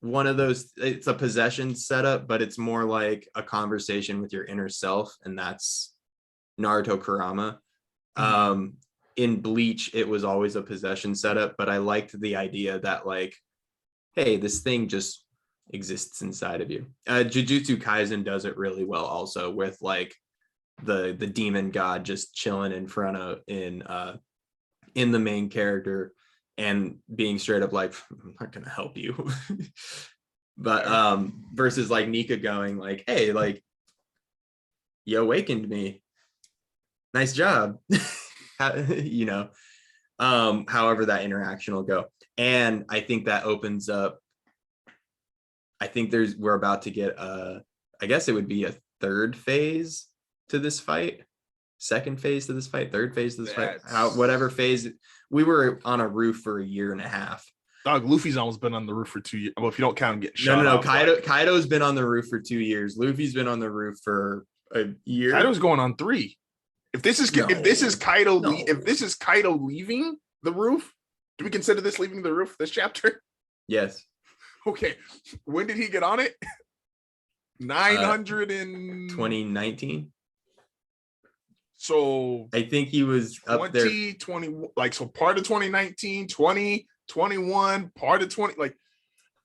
one of those, it's a possession setup, but it's more like a conversation with your inner self, and that's Naruto Kurama. In Bleach, it was always a possession setup, but I liked the idea that like, hey, this thing just exists inside of you. Jujutsu Kaisen does it really well also, with like the demon god just chilling in front of in the main character and being straight up like, I'm not gonna help you. But versus like Nika going like, hey, like, you awakened me, nice job. You know, however that interaction will go. And I think that opens up, I think we're about to get I guess it would be a third phase to this fight, second phase to this fight, third phase to this fight, whatever phase. We were on a roof for a year and a half. Dog, Luffy's almost been on the roof for 2 years. Well, if you don't count him getting shot. No. Kaido's been on the roof for 2 years. Luffy's been on the roof for a year. Kaido's going on 3. If this is Kaido leaving the roof, do we consider this leaving the roof, this chapter? Yes. Okay. When did he get on it? 900 in 2019. So I think he was up there. 20, like, so part of 2019, 20, 21, part of 20, like,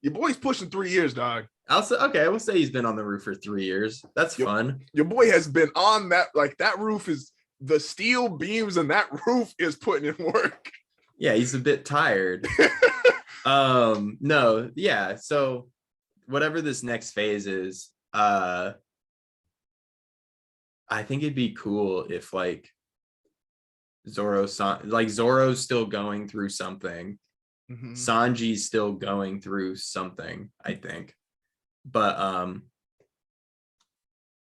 your boy's pushing 3 years, dog. We'll say he's been on the roof for 3 years. That's fun. Your boy has been on that, like, that roof is, the steel beams and that roof is putting in work. Yeah, he's a bit tired. No, yeah. So whatever this next phase is, I think it'd be cool if like Zoro's still going through something. Sanji's still going through something, I think. But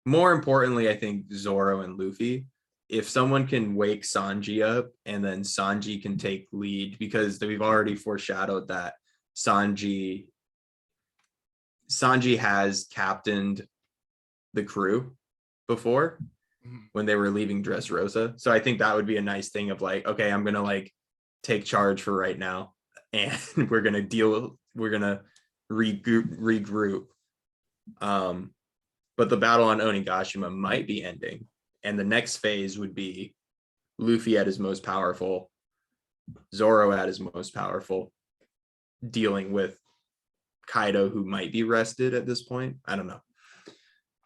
more importantly, I think Zoro and Luffy, if someone can wake Sanji up and then Sanji can take lead, because we've already foreshadowed that Sanji has captained the crew before when they were leaving Dressrosa. So I think that would be a nice thing of like, okay, I'm gonna like take charge for right now, and we're gonna regroup. But the battle on Onigashima might be ending, and the next phase would be Luffy at his most powerful, Zoro at his most powerful, dealing with Kaido, who might be rested at this point. I don't know.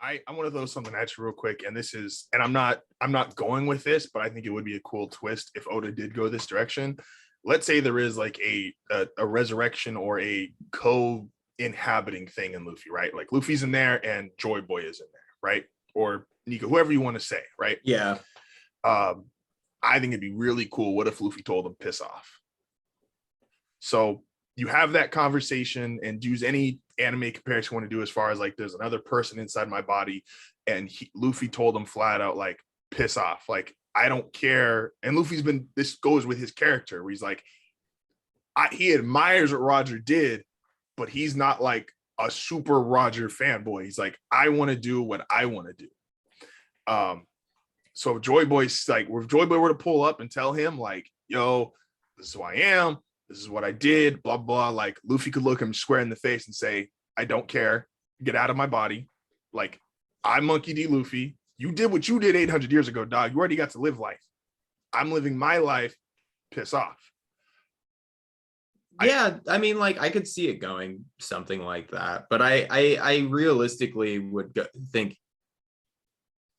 I want to throw something at you real quick, and this is, and I'm not going with this, but I think it would be a cool twist if Oda did go this direction. Let's say there is like a resurrection or a co-inhabiting thing in Luffy, right? Like Luffy's in there and Joy Boy is in there, right? Or Nika, whoever you want to say, right? Yeah. I think it'd be really cool. What if Luffy told him piss off? So you have that conversation and use any anime comparison you want to do as far as like there's another person inside my body, and Luffy told him flat out like piss off, like I don't care. And this goes with his character where he's like, he admires what Roger did, but he's not like a super Roger fanboy. He's like, I want to do what I want to do. So if Joy Boy's like, if Joy Boy were to pull up and tell him like, yo, this is who I am, this is what I did, blah, blah, like Luffy could look him square in the face and say, I don't care. Get out of my body. Like, I'm Monkey D. Luffy. You did what you did 800 years ago, dog. You already got to live life. I'm living my life. Piss off. Yeah, I mean, like, I could see it going something like that. But I realistically would think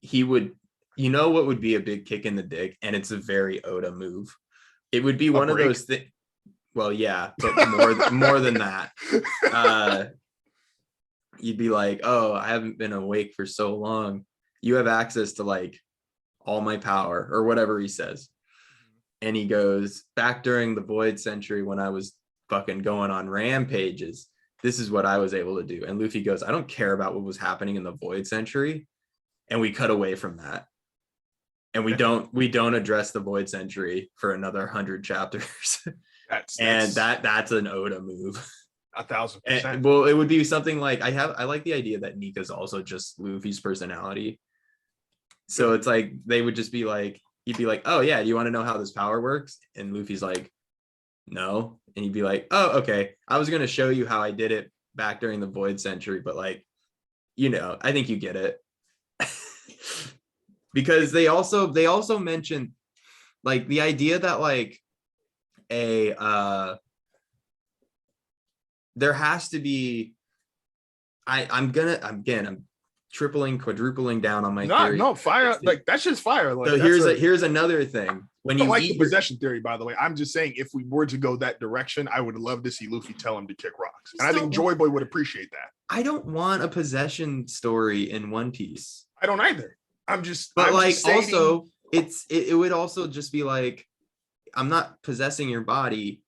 he would, you know what would be a big kick in the dick? And it's a very Oda move. It would be one of those things. Well, yeah, but more than that. You'd be like, oh, I haven't been awake for so long. You have access to like all my power or whatever he says. And he goes, back during the Void Century when I was fucking going on rampages, this is what I was able to do. And Luffy goes, I don't care about what was happening in the Void Century. And we cut away from that. And we don't address the Void Century for another 100 chapters. That's an Oda move. 1,000%. Well, it would be something like I like the idea that Nika's also just Luffy's personality. So it's like they would just be like, he'd be like, oh yeah, do you want to know how this power works? And Luffy's like, no. And he'd be like, oh, okay. I was gonna show you how I did it back during the Void Century, but like, I think you get it. Because they also mentioned like the idea that like there has to be I'm quadrupling down on my theory. No, fire, like that's just fire. Like, so here's another thing. When you like the possession theory, by the way, I'm just saying if we were to go that direction, I would love to see Luffy tell him to kick rocks. And I think Joy Boy would appreciate that. I don't want a possession story in One Piece. I don't either. I'm like just also it would also just be like, I'm not possessing your body.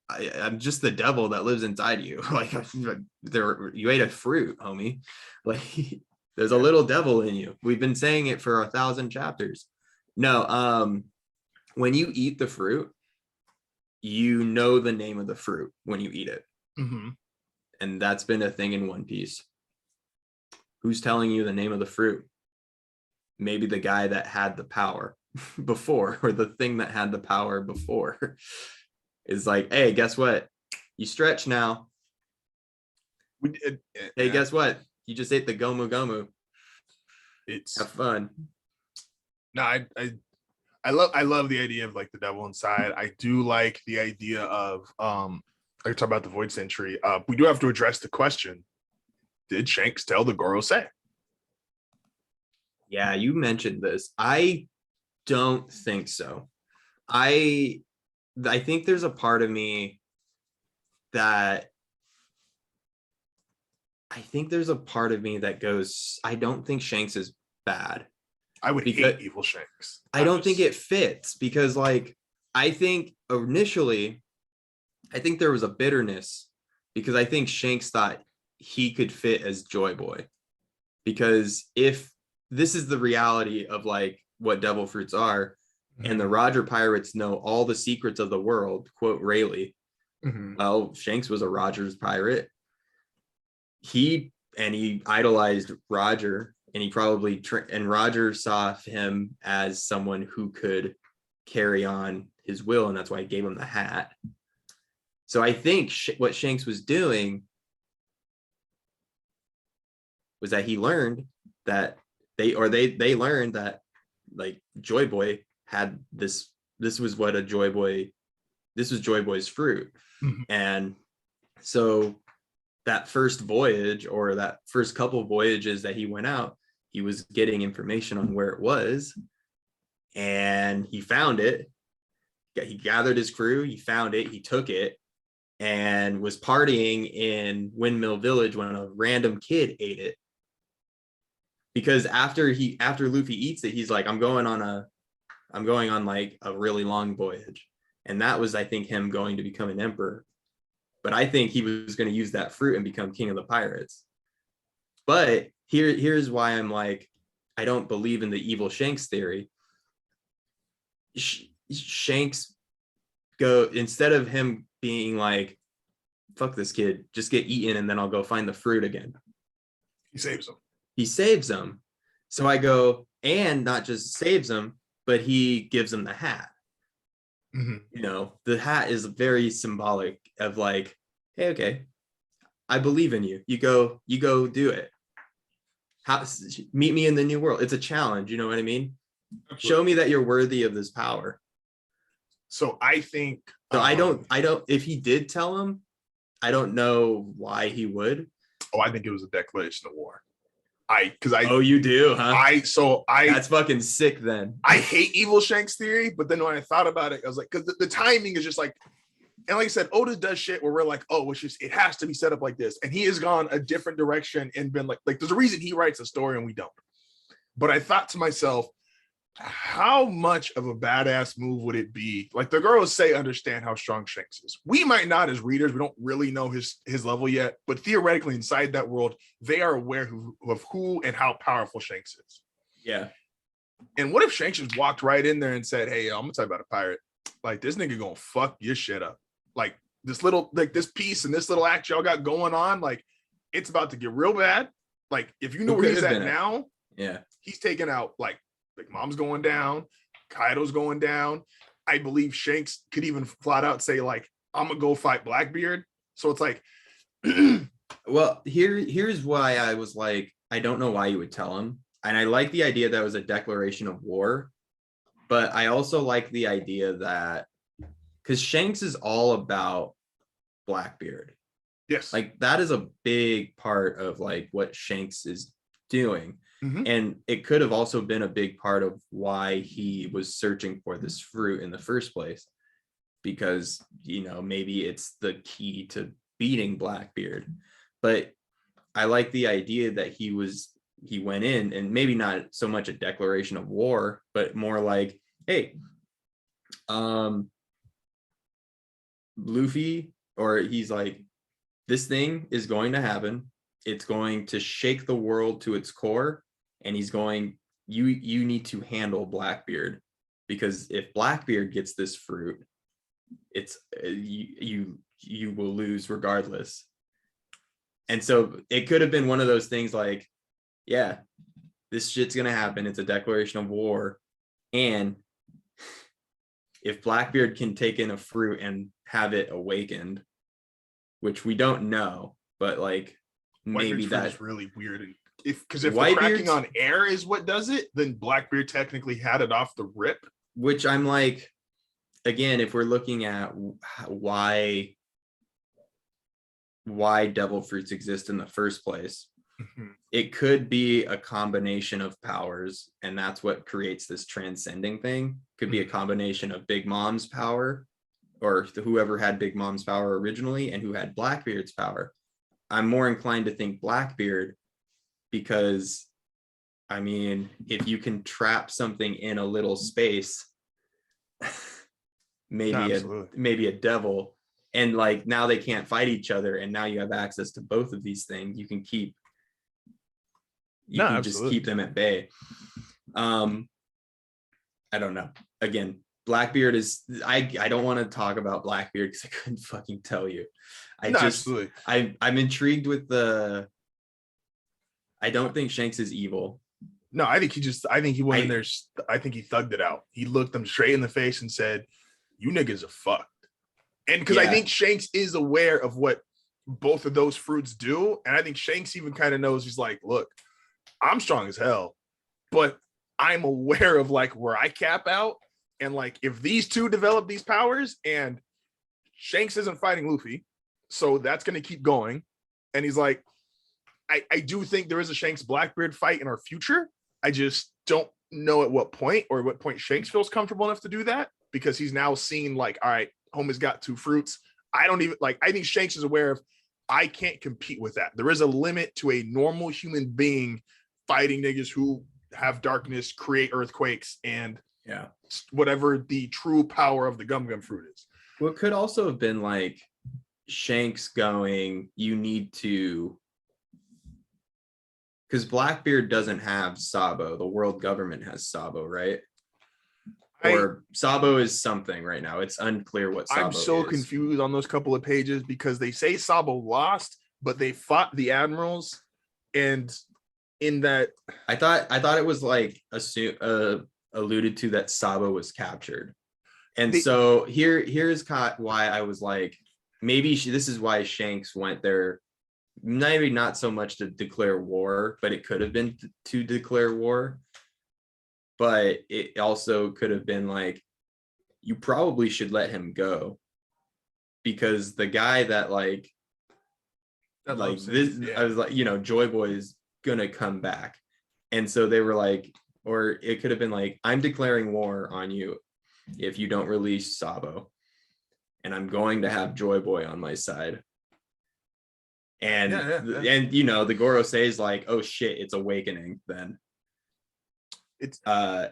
I'm just the devil that lives inside you. Like you ate a fruit, homie. Like there's a little devil in you. We've been saying it for 1,000 chapters. No, when you eat the fruit, you know the name of the fruit when you eat it. Mm-hmm. And that's been a thing in One Piece. Who's telling you the name of the fruit? Maybe the guy that had the power before, or the thing that had the power before is like, hey, guess what? You stretch now. Hey, guess what? You just ate the Gomu Gomu. Have fun. No, I love the idea of like the devil inside. I do like the idea of I talk about the Void Century. We do have to address the question: did Shanks tell the Gorosei? Yeah, you mentioned this. I don't think so. I think there's a part of me that goes, I don't think Shanks is bad. I would hate evil Shanks. I don't think it fits because like I think initially I think there was a bitterness because I think Shanks thought he could fit as Joy Boy. Because if this is the reality of like what devil fruits are, and the Roger pirates know all the secrets of the world, quote Rayleigh. Mm-hmm. Well, Shanks was a Roger's pirate. He idolized Roger, and he probably and Roger saw him as someone who could carry on his will, and that's why he gave him the hat. So I think what Shanks was doing was that he learned that they learned that like Joy Boy had this was Joy Boy's fruit. Mm-hmm. And so that first voyage, or that first couple voyages that he went out, he was getting information on where it was, and he found it. He gathered his crew, he found it, he took it, and was partying in Windmill Village when a random kid ate it. Because after Luffy eats it, he's like, I'm going on like a really long voyage. And that was, I think, him going to become an emperor. But I think he was going to use that fruit and become king of the pirates. But here's why I'm like, I don't believe in the evil Shanks theory. Shanks instead of him being like, fuck this kid, just get eaten and then I'll go find the fruit again. He saves him. So I go, and not just saves him, but he gives him the hat. Mm-hmm. The hat is very symbolic of like, hey, okay, I believe in you. You go do it. Meet me in the new world. It's a challenge. You know what I mean? Absolutely. Show me that you're worthy of this power. So I think. So I don't. If he did tell him, I don't know why he would. Oh, I think it was a declaration of war. Oh, you do, huh? That's fucking sick then. I hate evil Shanks theory, but then when I thought about it, I was like, because the timing is just like, and like I said, Oda does shit where we're like, oh, it has to be set up like this. And he has gone a different direction and been like there's a reason he writes a story and we don't. But I thought to myself, how much of a badass move would it be? Like the girls say, understand how strong Shanks is. We might not as readers, we don't really know his level yet, but theoretically inside that world, they are aware of who and how powerful Shanks is. Yeah. And what if Shanks just walked right in there and said, hey, I'm gonna tell you about a pirate. Like this nigga gonna fuck your shit up. Like this piece and this little act y'all got going on, like it's about to get real bad. Like if you know where he's at now, yeah, he's taking out like Big Mom's going down, Kaido's going down. I believe Shanks could even flat out say like, I'm gonna go fight Blackbeard. So it's like, well, here's why I was like, I don't know why you would tell him. And I like the idea that it was a declaration of war, but I also like the idea that because Shanks is all about Blackbeard. yes, Like that is a big part of like what Shanks is doing. Mhm. And it could have also been a big part of why he was searching for this fruit in the first place, because maybe it's the key to beating Blackbeard. But I like the idea that he went in, and maybe not so much a declaration of war, but more like, hey, Luffy, or he's like, this thing is going to happen. It's going to shake the world to its core, and you need to handle Blackbeard, because if Blackbeard gets this fruit, it's you will lose regardless. And so it could have been one of those things like, yeah, this shit's gonna happen. It's a declaration of war, and if Blackbeard can take in a fruit and have it awakened, which we don't know, but like maybe that's really weird. And if the cracking on air is what does it, then Blackbeard technically had it off the rip. Which I'm like, again, if we're looking at why devil fruits exist in the first place, it could be a combination of powers, and that's what creates this transcending thing. Could be a combination of Big Mom's power, or whoever had Big Mom's power originally and who had Blackbeard's power. I'm more inclined to think Blackbeard, because I mean, if you can trap something in a little space, maybe a devil, and like now they can't fight each other, and now you have access to both of these things. You can just keep them at bay. I don't know. Again, Blackbeard is, I don't want to talk about Blackbeard because I couldn't fucking tell you. I'm intrigued with I don't think Shanks is evil. No, I think he went in there. I think he thugged it out. He looked them straight in the face and said, you niggas are fucked. And because I think Shanks is aware of what both of those fruits do. And I think Shanks even kind of knows, he's like, look, I'm strong as hell, but I'm aware of like where I cap out. And like, if these two develop these powers, and Shanks isn't fighting Luffy, so that's going to keep going. And he's like, I do think there is a Shanks Blackbeard fight in our future. I just don't know at what point, or what point Shanks feels comfortable enough to do that, because he's now seen like, all right, homie's got two fruits. I think Shanks is aware of, I can't compete with that. There is a limit to a normal human being fighting niggas who have darkness, create earthquakes, and whatever the true power of the gum fruit is. Well, it could also have been like Shanks going, you need to, because Blackbeard doesn't have Sabo. The world government has Sabo, right? Or Sabo is something right now. It's unclear what Sabo is. I'm so confused on those couple of pages, because they say Sabo lost, but they fought the admirals, and in that, I thought it was like alluded to that Sabo was captured. And so here's why I was like, maybe this is why Shanks went there. Maybe not so much to declare war, but it could have been to declare war. But it also could have been like, you probably should let him go, because the guy that I was like, JOYBOY is gonna come back. And so they were like, or it could have been like, I'm declaring war on you if you don't release Sabo, and I'm going to have JOYBOY on my side. And and the Gorosei is like, oh shit, it's awakening then. It's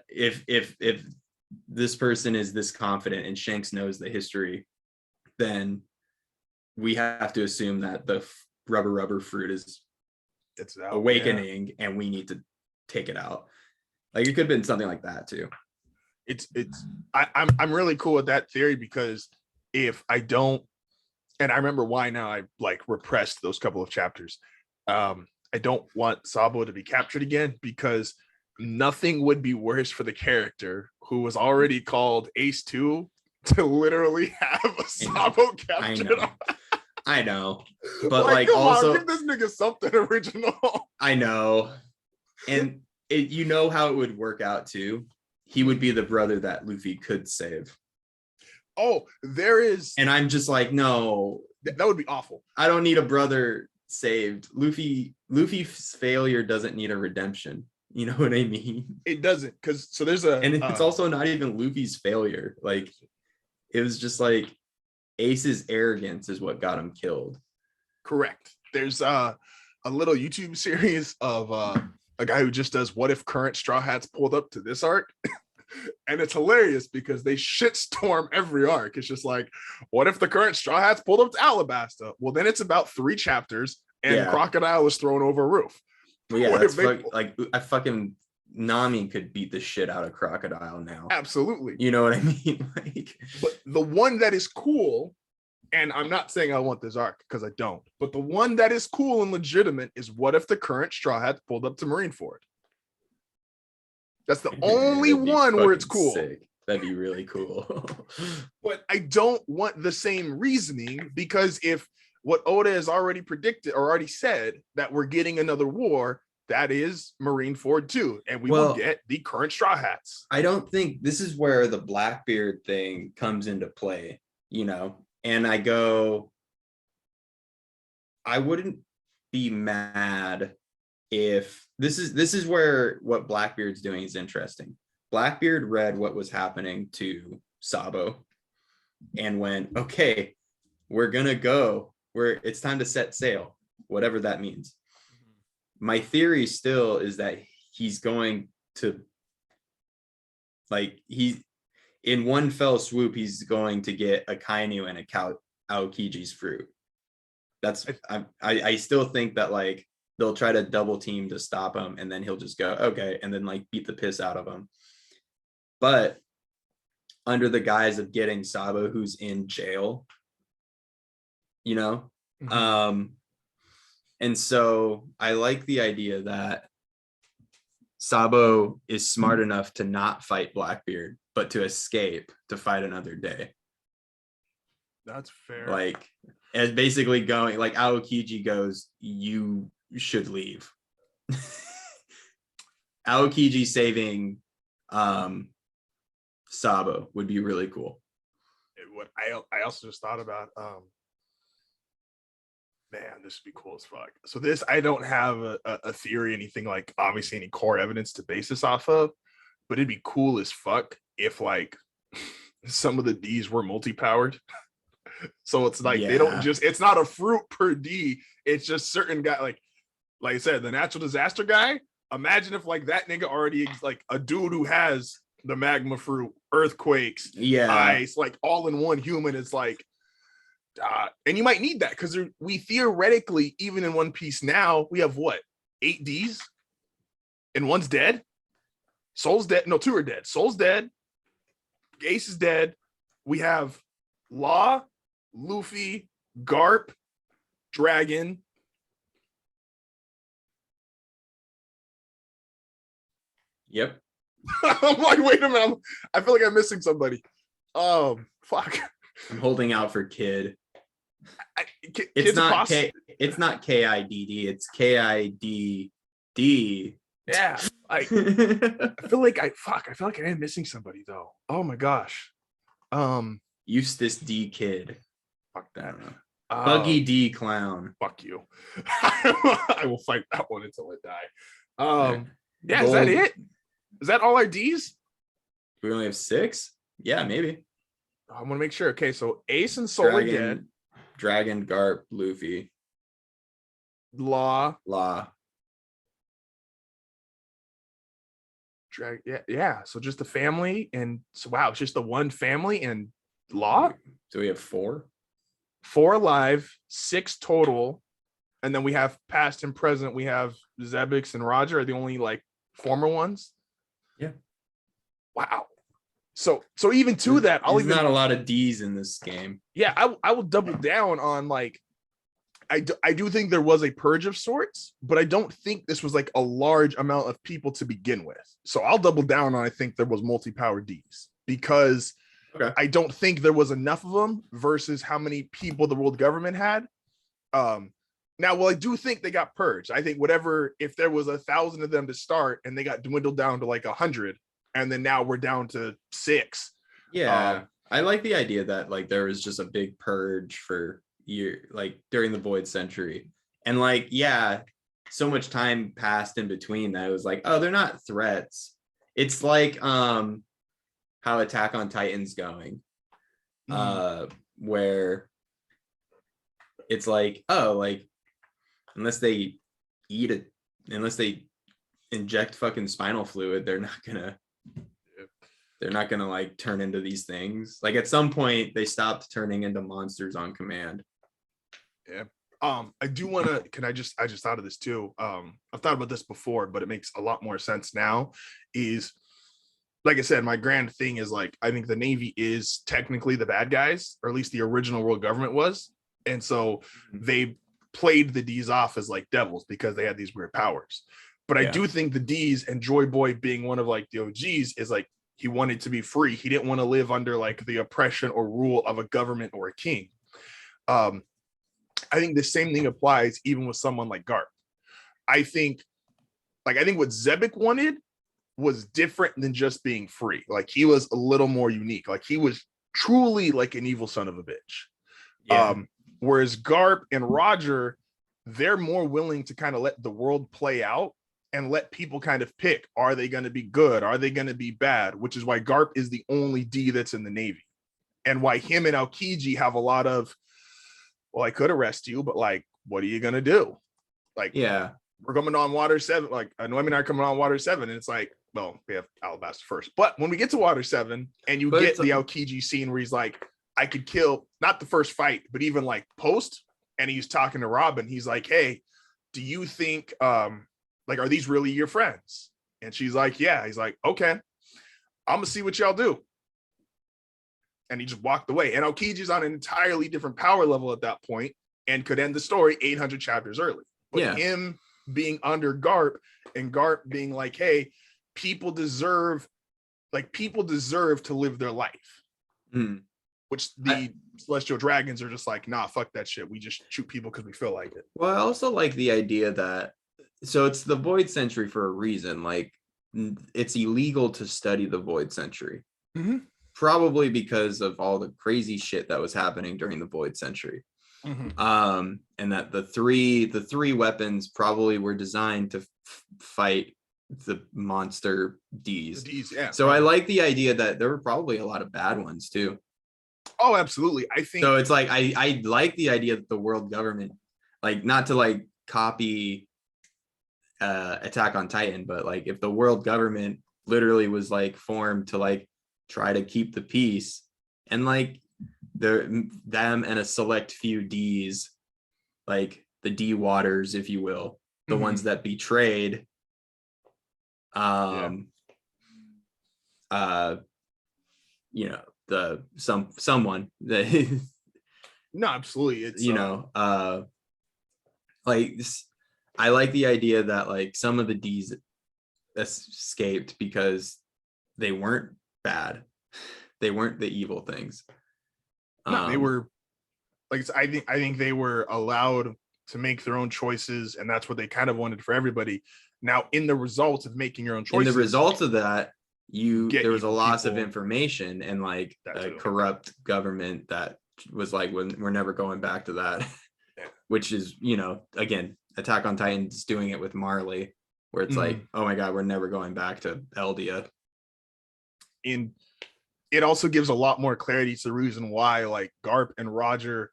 if this person is this confident and Shanks knows the history, then we have to assume that the rubber fruit is it's out, awakening, and we need to take it out. Like, it could have been something like that too. I'm really cool with that theory, because if I don't, and I remember why now, I like repressed those couple of chapters. I don't want Sabo to be captured again, because nothing would be worse for the character who was already called Ace 2 to literally have a Sabo captured. I know. But like come also on, give this nigga something original. I know. And you know how it would work out too. He would be the brother that Luffy could save. Oh, there is. And I'm just like, no. That would be awful. I don't need a brother saved. Luffy's failure doesn't need a redemption. You know what I mean? It doesn't, because so there's and it's also not even Luffy's failure. Like, it was just like Ace's arrogance is what got him killed. Correct. There's a little YouTube series of a guy who just does what if current Straw Hats pulled up to this arc. And it's hilarious because they shitstorm every arc. It's just like, what if the current Straw Hats pulled up to Alabasta? Well, then it's about 3 chapters and Crocodile was thrown over a roof. Well, yeah, that's like I fucking Nami could beat the shit out of Crocodile now. Absolutely. You know what I mean? Like, but the one that is cool, and I'm not saying I want this arc because I don't, but the one that is cool and legitimate is what if the current Straw Hats pulled up to Marineford? That's the only one where it's cool. Sick. That'd be really cool. But I don't want the same reasoning, because if what Oda has already predicted or already said that we're getting another war, that is Marineford 2, and we will get the current Straw Hats. I don't think this is where the Blackbeard thing comes into play, you know? And I wouldn't be mad if this is where what Blackbeard's doing is interesting. Blackbeard read what was happening to Sabo and went, okay, we're gonna go where it's time to set sail, whatever that means. My theory still is that he's going to, like, he's in one fell swoop, he's going to get Akainu and Aokiji's fruit. That's I still think that, like, they'll try to double team to stop him, and then he'll just go, okay, and then, like, beat the piss out of him. But under the guise of getting Sabo, who's in jail, you know? Mm-hmm. And so I like the idea that Sabo is smart enough to not fight Blackbeard, but to escape to fight another day. That's fair. Like, and basically going, like, Aokiji goes, you should leave. Aokiji saving Sabo would be really cool. What I also just thought about, man, this would be cool as fuck. So this, I don't have a theory, anything, like, obviously any core evidence to base this off of, but it'd be cool as fuck if, like, some of the Ds were multi-powered. So it's like, they don't just, it's not a fruit per D, it's just certain guy, like I said, the natural disaster guy. Imagine if, like, that nigga already, like, a dude who has the magma fruit, earthquakes, ice, like, all in one human. Is like, and you might need that, because we theoretically, even in One Piece now, we have what, 8 Ds, and one's dead. Soul's dead. No, 2 are dead. Soul's dead. Ace is dead. We have Law, Luffy, Garp, Dragon. Yep. I'm like, wait a minute. I feel like I'm missing somebody. Fuck. I'm holding out for Kid. It's It's not KIDD. It's KIDD. Yeah. I feel like I am missing somebody though. Oh my gosh. Eustace D Kid. Fuck that. Buggy D Clown. Fuck you. I will fight that one until I die. Yeah, is that it? Is that all our Ds? We only have 6? Yeah, maybe. I want to make sure. Okay, so Ace and Soul are dead. Dragon, Garp, Luffy. Law. Yeah. So just the family, and so wow, it's just the one family and Law. So we have 4. 4 alive, 6 total, and then we have past and present. We have Zebix and Roger are the only like former ones. Yeah. Wow. So even to that, I'll There's even not a lot of D's in this game. yeah, I will double down on like I do think there was a purge of sorts, but I don't think this was like a large amount of people to begin with. So I'll double down on I think there was multi-power Ds because I don't think there was enough of them versus how many people the world government had. Now, well, I do think they got purged. I think whatever, if there was 1,000 of them to start and they got dwindled down to like 100, and then now we're down to 6. Yeah, I like the idea that like there was just a big purge for like during the Void Century, and like yeah, so much time passed in between that it was like, oh, they're not threats. It's like how Attack on Titan's going, where it's like, oh, like unless they eat it, unless they inject fucking spinal fluid, they're not gonna like turn into these things. Like at some point they stopped turning into monsters on command. Yeah. I do want to, I just thought of this too. I've thought about this before, but it makes a lot more sense now. Is like I said, my grand thing is like, I think the Navy is technically the bad guys, or at least the original world government was. And so they played the D's off as like devils because they had these weird powers. But I do think the D's, and JOYBOY being one of like the OGs, is like he wanted to be free. He didn't want to live under like the oppression or rule of a government or a king. I think the same thing applies even with someone like Garp. I think what Zebek wanted was different than just being free. Like he was a little more unique. Like he was truly like an evil son of a bitch. Yeah. Whereas Garp and Roger, they're more willing to kind of let the world play out and let people kind of pick, are they going to be good? Are they going to be bad? Which is why Garp is the only D that's in the Navy, and why him and Aokiji have a lot of, well, I could arrest you, but like, what are you going to do? Like, yeah, we're coming on water 7. Like, Noemi and I are coming on water 7. And it's like, well, we have Alabasta first. But when we get to water 7 and you get the Aokiji scene where he's like, I could kill, not the first fight, but even like post, and he's talking to Robin. He's like, hey, do you think, like, are these really your friends? And she's like, yeah. He's like, okay, I'm gonna see what y'all do. And he just walked away. And Aokiji's on an entirely different power level at that point and could end the story 800 chapters early. But him being under Garp, and Garp being like, hey, people deserve to live their life. Which the celestial dragons are just like, nah, fuck that shit. We just shoot people because we feel like it. Well, I also like the idea that, so it's the Void Century for a reason. Like, it's illegal to study the Void Century. Probably because of all the crazy shit that was happening during the Void Century. And that the three weapons probably were designed to fight the monster D's. The D's, yeah. So I like the idea that there were probably a lot of bad ones too. Oh, absolutely. I think so. It's like I like the idea that the world government, like, not to like copy Attack on Titan, but like if the world government literally was like formed to like try to keep the peace, and like them and a select few D's, like the D Waters, if you will, the ones that betrayed you know, the someone that no, absolutely, it's you know, like this, I like the idea that like some of the D's escaped because they weren't bad, they weren't the evil things. No, they were like, I think they were allowed to make their own choices, and that's what they kind of wanted for everybody. Now, in the results of making your own choices, in the results of that, there was a loss people, of information, and like a corrupt government that was like, we're never going back to that. Which is, you know, again, Attack on Titan is doing it with Marley, where it's like, oh my god, we're never going back to Eldia. And it also gives a lot more clarity to the reason why like Garp and Roger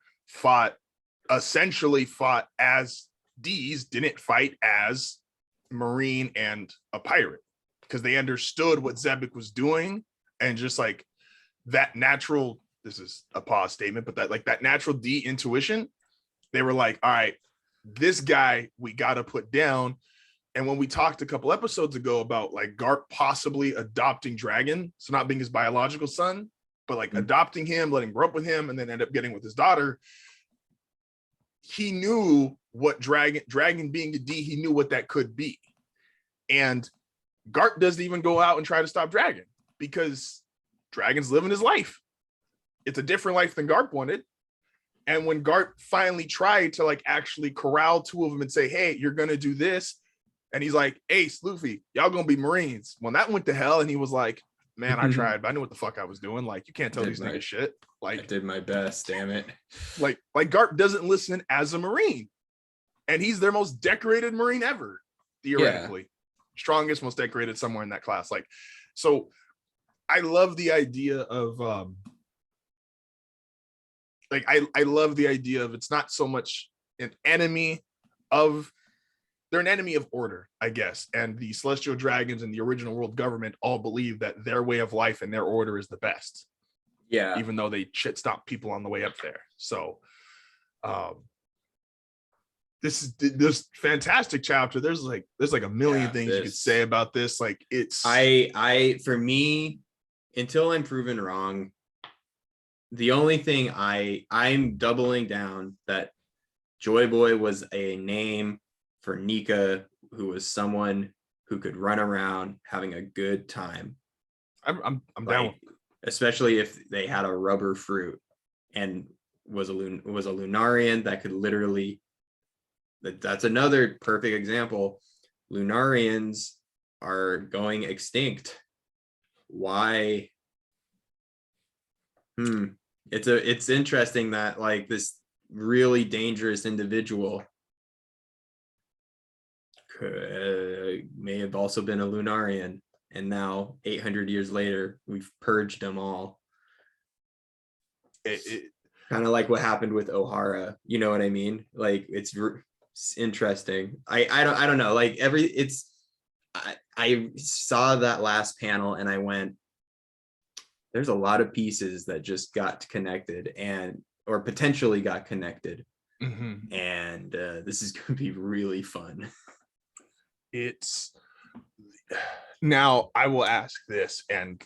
essentially fought as D's, didn't fight as Marine and a pirate. because they understood what Zebek was doing, and just like that natural, this is a pause statement, but that natural intuition, they were like, all right, this guy we got to put down. And when we talked a couple episodes ago about like Garp possibly adopting Dragon, so not being his biological son, but like adopting him, letting him grow up with him, and then end up getting with his daughter, he knew what Dragon being a D, he knew what that could be. And Garp doesn't even go out and try to stop Dragon because Dragon's living his life. It's a different life than Garp wanted. And when Garp finally tried to like actually corral two of them and say, hey, you're going to do this. And he's like, Ace, Luffy, y'all going to be Marines. When that went to hell and he was like, man, I tried, but I knew what the fuck I was doing. Like, you can't tell these niggas shit. Like, I did my best, damn it. Like Garp doesn't listen as a Marine. And he's their most decorated Marine ever, theoretically. Yeah. Strongest, most decorated somewhere in that class. Like, so I love the idea of I love the idea of it's not so much an enemy of, they're an enemy of order, I guess. And the Celestial Dragons and the original world government all believe that their way of life and their order is the best. Yeah. Even though they shit stop people on the way up there. So this fantastic chapter. There's like a million things you could say about this. Like, it's for me, until I'm proven wrong, the only thing I'm doubling down that JOYBOY was a name for Nika, who was someone who could run around having a good time. I'm down, especially if they had a rubber fruit and was a Lunarian that could literally. That's another perfect example. Lunarians are going extinct. Why? It's interesting that like this really dangerous individual may have also been a Lunarian, and now 800 years later we've purged them all. It kind of like what happened with O'Hara, you know what I mean? Like, it's interesting. I don't know, like I saw that last panel and I went, there's a lot of pieces that just got connected or potentially got connected. And this is going to be really fun. It's now I will ask this, and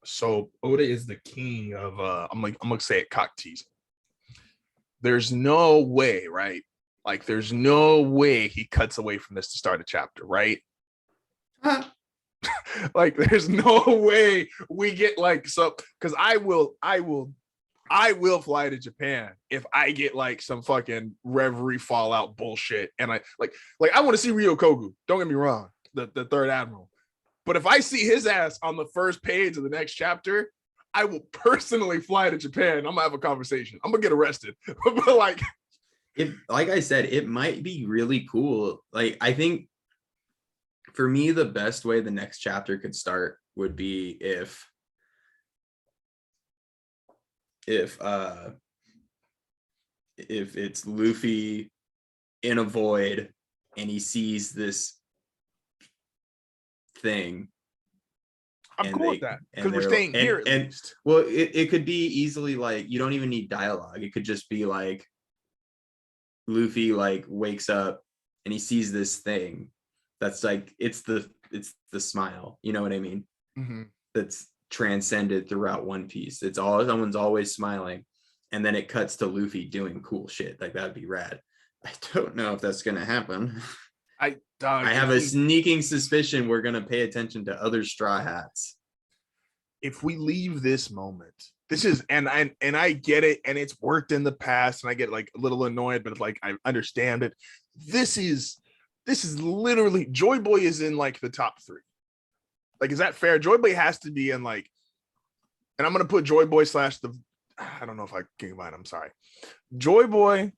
so Oda is the king of I'm gonna say it, cock teasing. There's no way, right? Like, there's no way he cuts away from this to start a chapter, right? Like, there's no way we get like, so because I will fly to Japan if I get like some fucking Reverie Fallout bullshit, and I like I want to see Ryokogu. Don't get me wrong, the third admiral, but if I see his ass on the first page of the next chapter, I will personally fly to Japan. I'm gonna have a conversation. I'm gonna get arrested, but like I said, it might be really cool. Like, I think for me, the best way the next chapter could start would be if it's Luffy in a void and he sees this thing. I'm cool with that because we're staying here at least. Well, it could be easily like, you don't even need dialogue. It could just be like Luffy like wakes up and he sees this thing that's like, it's the smile, you know what I mean? That's transcended throughout One Piece. It's all, someone's always smiling, and then it cuts to Luffy doing cool shit. Like, that'd be rad. I don't know if that's gonna happen. I have a sneaking suspicion we're gonna pay attention to other Straw Hats. If we leave this moment, this is, and I get it, and it's worked in the past, and I get like a little annoyed, but like I understand it. This is literally, JOYBOY is in like the top 3. Like, is that fair? JOYBOY has to be in like, and I'm gonna put JOYBOY / I don't know if I can combine. I'm sorry. JOYBOY,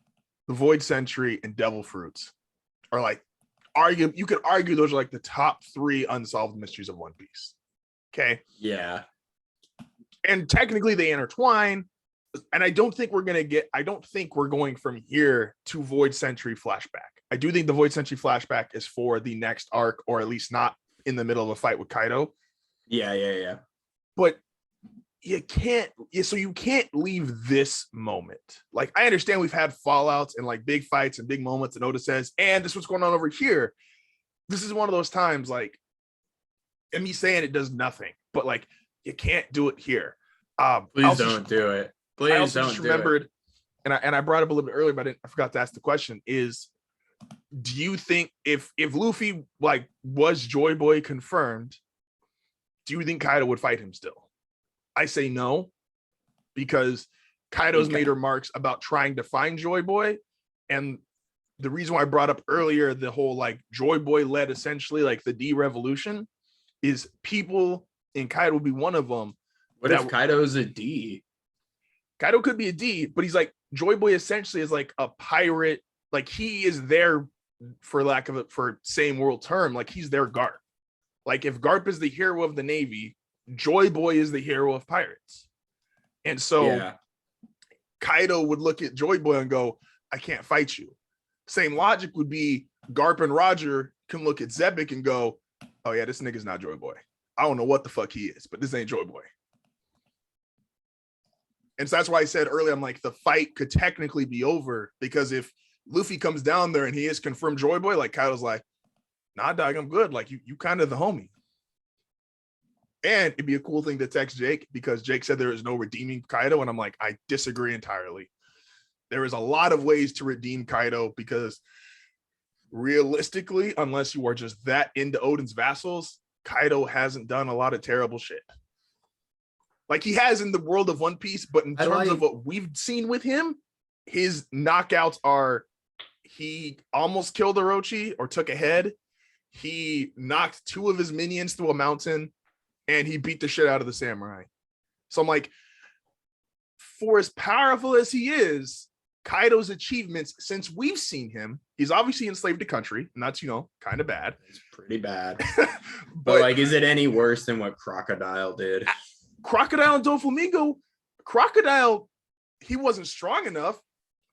the Void Century, and Devil Fruits are like, you could argue those are like the top 3 unsolved mysteries of One Piece. Okay. Yeah. And technically they intertwine. And I don't think we're going from here to Void Century flashback. I do think the Void Century flashback is for the next arc, or at least not in the middle of a fight with Kaido. Yeah. But you can't, so you can't leave this moment. Like, I understand we've had fallouts and like big fights and big moments, and Oda says, and this is what's going on over here. This is one of those times, like, and me saying it does nothing, but like, you can't do it here. Please don't do it. I also just remembered, and I brought up a little bit earlier, but I forgot to ask the question: is, do you think if Luffy like was Joy Boy confirmed, do you think Kaido would fight him still? I say no, because Kaido's made remarks about trying to find Joy Boy, and the reason why I brought up earlier the whole like Joy Boy led essentially like the D revolution is people, and Kaido would be one of them. What if Kaido's a D? Kaido could be a D, but he's like Joy Boy essentially is like a pirate. Like, he is there, for lack of it, for same world term, like he's their Garp. Like, if Garp is the hero of the Navy, Joy Boy is the hero of pirates. And so Kaido would look at Joy Boy and go, I can't fight you. Same logic would be Garp and Roger can look at Zebek and go, oh yeah, this nigga's not Joy Boy. I don't know what the fuck he is, but this ain't Joy Boy. And so that's why I said earlier, I'm like, the fight could technically be over, because if Luffy comes down there and he is confirmed Joy Boy, like Kaido's like, nah, dog, I'm good. Like, you kind of the homie. And it'd be a cool thing to text Jake, because Jake said there is no redeeming Kaido. And I'm like, I disagree entirely. There is a lot of ways to redeem Kaido, because realistically, unless you are just that into Odin's vassals, Kaido hasn't done a lot of terrible shit. Like, he has in the world of One Piece, but in terms of what we've seen with him, his knockouts are, he almost killed Orochi or took a head. He knocked 2 of his minions through a mountain, and he beat the shit out of the samurai. So I'm like, for as powerful as he is, Kaido's achievements since we've seen him, he's obviously enslaved a country, and that's, kind of bad. It's pretty bad. but like, is it any worse than what Crocodile did? Crocodile and Doflamingo, Crocodile, he wasn't strong enough,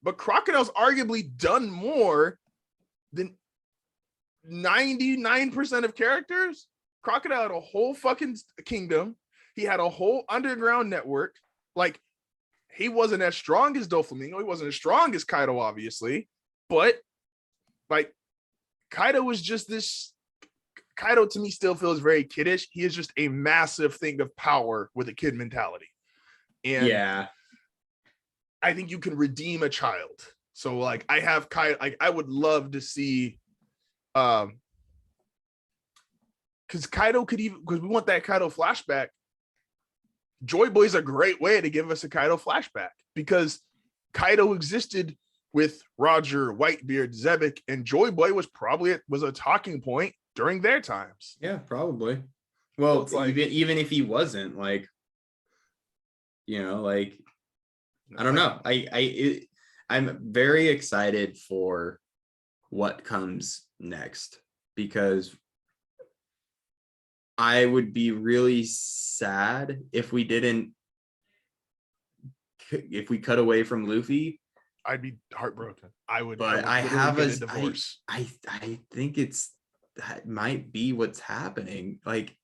but Crocodile's arguably done more than 99% of characters. Crocodile had a whole fucking kingdom. He had a whole underground network. Like, he wasn't as strong as Doflamingo. He wasn't as strong as Kaido, obviously. But, like, Kaido was just this... Kaido, to me, still feels very kiddish. He is just a massive thing of power with a kid mentality. And yeah, I think you can redeem a child. So, like, I have Kaido... Like, I would love to see... because Kaido could even... Because we want that Kaido flashback. Joy Boy is a great way to give us a Kaido flashback, because Kaido existed with Roger, Whitebeard, Zebek, and Joy Boy was probably was a talking point during their times. Yeah, probably. Well, so like, even if he wasn't, like, like, I don't know. I'm very excited for what comes next, because I would be really sad if we cut away from Luffy. I'd be heartbroken. I would, but I have a divorce. I think that might be what's happening. Like,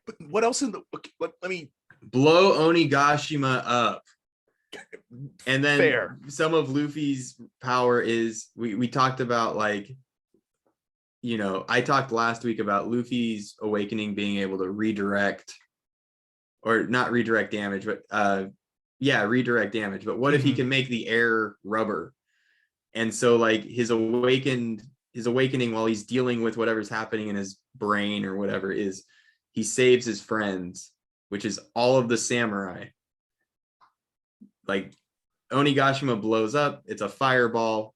but what else in the? Let me blow Onigashima up, and then some of Luffy's power is we talked about, like, I talked last week about Luffy's awakening being able to redirect, or not redirect damage, but redirect damage. But what if he can make the air rubber? And so, like, his awakening while he's dealing with whatever's happening in his brain or whatever is, he saves his friends, which is all of the samurai. Like, Onigashima blows up, it's a fireball.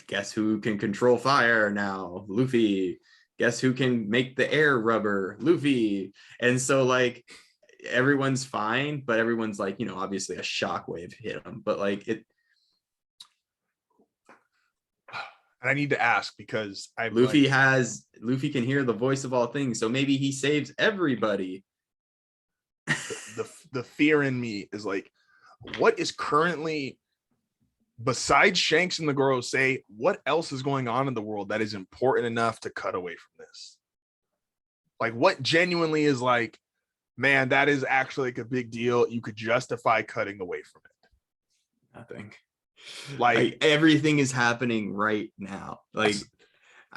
Guess who can control fire now? Luffy. Guess who can make the air rubber? Luffy. And so, like, everyone's fine, but everyone's like, obviously a shockwave hit him. But like, it. And I need to ask, because Luffy can hear the voice of all things, so maybe he saves everybody. The fear in me is like, what is currently, besides Shanks and the Gorosei, what else is going on in the world that is important enough to cut away from this? Like what genuinely is like, man, that is actually like a big deal. You could justify cutting away from it. Nothing. Like everything is happening right now. Like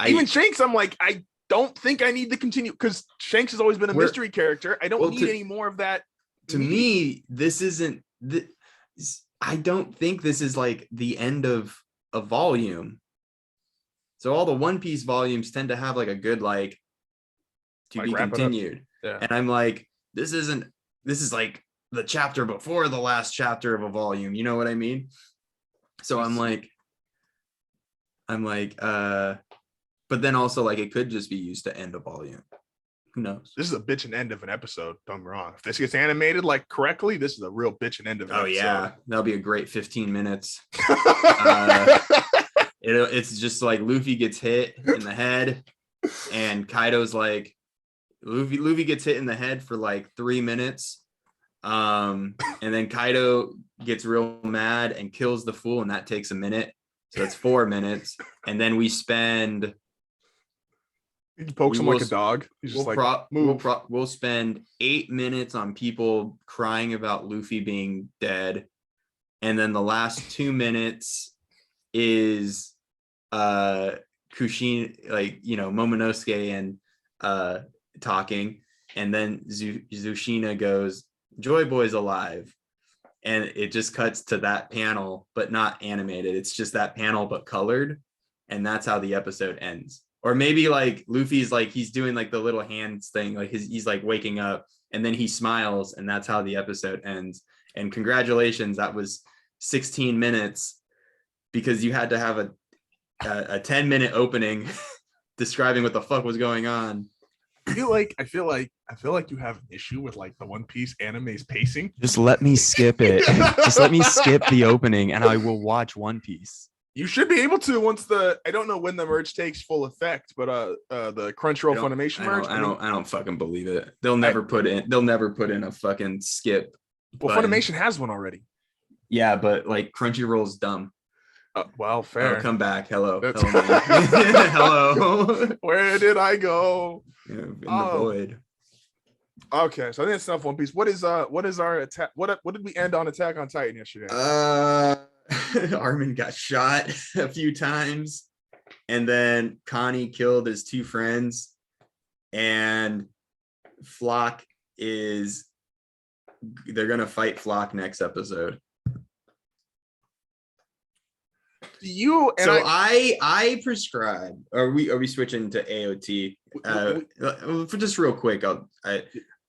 even Shanks, I'm like, I don't think I need to continue because Shanks has always been a mystery character. I don't need any more of that. To me, this isn't. I don't think this is like the end of a volume. So all the One Piece volumes tend to have like a good like to be continued. Yeah. And I'm like, this is like the chapter before the last chapter of a volume. You know what I mean? So I'm like, but then also like it could just be used to end a volume. Who knows? This is a bitch and end of an episode. Don't get me wrong. If this gets animated like correctly, this is a real bitch and end of an episode. Yeah, that'll be a great 15 minutes. It's just like Luffy gets hit in the head, and Kaido's like, Luffy gets hit in the head for like 3 minutes, and then Kaido gets real mad and kills the fool, and that takes a minute, so it's 4 minutes, and then we spend. He pokes him like a dog. He's just we'll spend 8 minutes on people crying about Luffy being dead, and then the last 2 minutes is Kushin, like, you know, Momonosuke and talking, and then Zushina goes, "Joy Boy's alive," and it just cuts to that panel, but not animated. It's just that panel but colored, and that's how the episode ends. Or maybe like Luffy's like he's doing like the little hands thing, like he's like waking up, and then he smiles, and that's how the episode ends. And congratulations, that was 16 minutes, because you had to have a 10-minute opening describing what the fuck was going on. I feel like you have an issue with like the One Piece anime's pacing. Just let me skip it. Just let me skip the opening, and I will watch One Piece. You should be able to once I don't know when the merge takes full effect, but the Crunchyroll Funimation merge. I don't fucking believe it. They'll never put in a fucking skip. Well, button. Funimation has one already. Yeah, but like Crunchyroll's dumb. Well, fair. Oh, come back. Hello. Hello. Where did I go? In the void. Okay, so I think that's enough One Piece. What is our attack? What did we end on Attack on Titan yesterday? Armin got shot a few times, and then Connie killed his 2 friends, and they're gonna fight Flock next episode. I prescribe. Are we switching to AOT? For just real quick,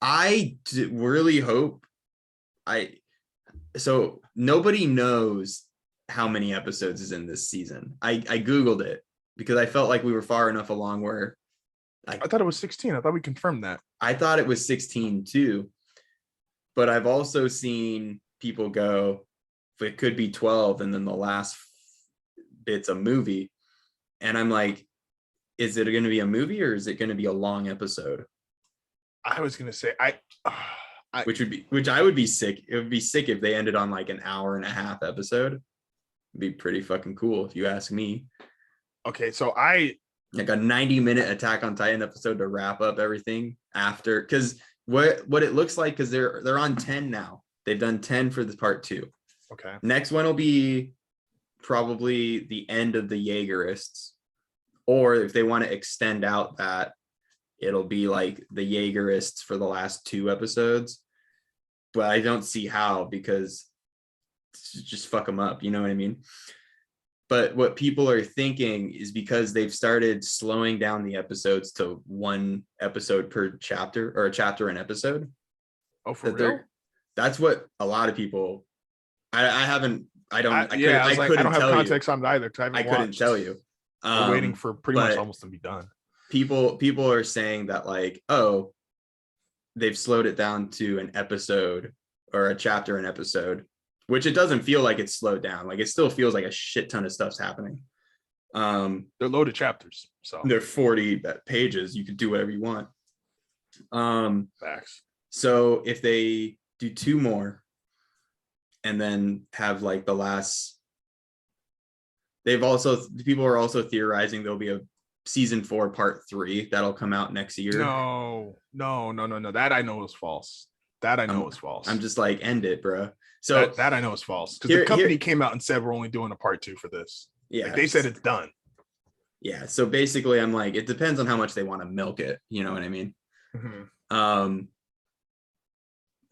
I really hope so nobody knows how many episodes is in this season. I Googled it because I felt like we were far enough along where I thought it was 16. I thought we confirmed that. I thought it was 16 too, but I've also seen people go, it could be 12, and then the last bit's a movie, and I'm like, is it going to be a movie or is it going to be a long episode? I was going to say which I would be sick. It would be sick if they ended on like an hour and a half episode. It'd be pretty fucking cool if you ask me. Okay, so like a 90-minute Attack on Titan episode to wrap up everything after, because what it looks like, because they're on 10 now. They've done 10 for the part 2. Okay. Next one will be probably the end of the Jaegerists, or if they want to extend out that, it'll be like the Jaegerists for the last 2 episodes. But I don't see how, because just fuck them up, you know what I mean? But what people are thinking is because they've started slowing down the episodes to 1 episode per chapter, or a chapter an episode. Oh, for real? That's what a lot of people. I don't have context on it either. I couldn't tell you. We're waiting for pretty much almost to be done. People are saying that like, oh, they've slowed it down to an episode or a chapter an episode, which it doesn't feel like it's slowed down. Like it still feels like a shit ton of stuff's happening. They're loaded chapters, so they're 40 pages. You could do whatever you want. Facts. So if they do 2 more and then have like the last, people are also theorizing there'll be season 4 part 3 that'll come out next year. No. That I know is false. I'm just like, end it, bro. So that I know is false because the company came out and said we're only doing a part 2 for this. Yeah, like they said it's done. Yeah, so basically, I'm like, it depends on how much they want to milk it. You know what I mean? Mm-hmm.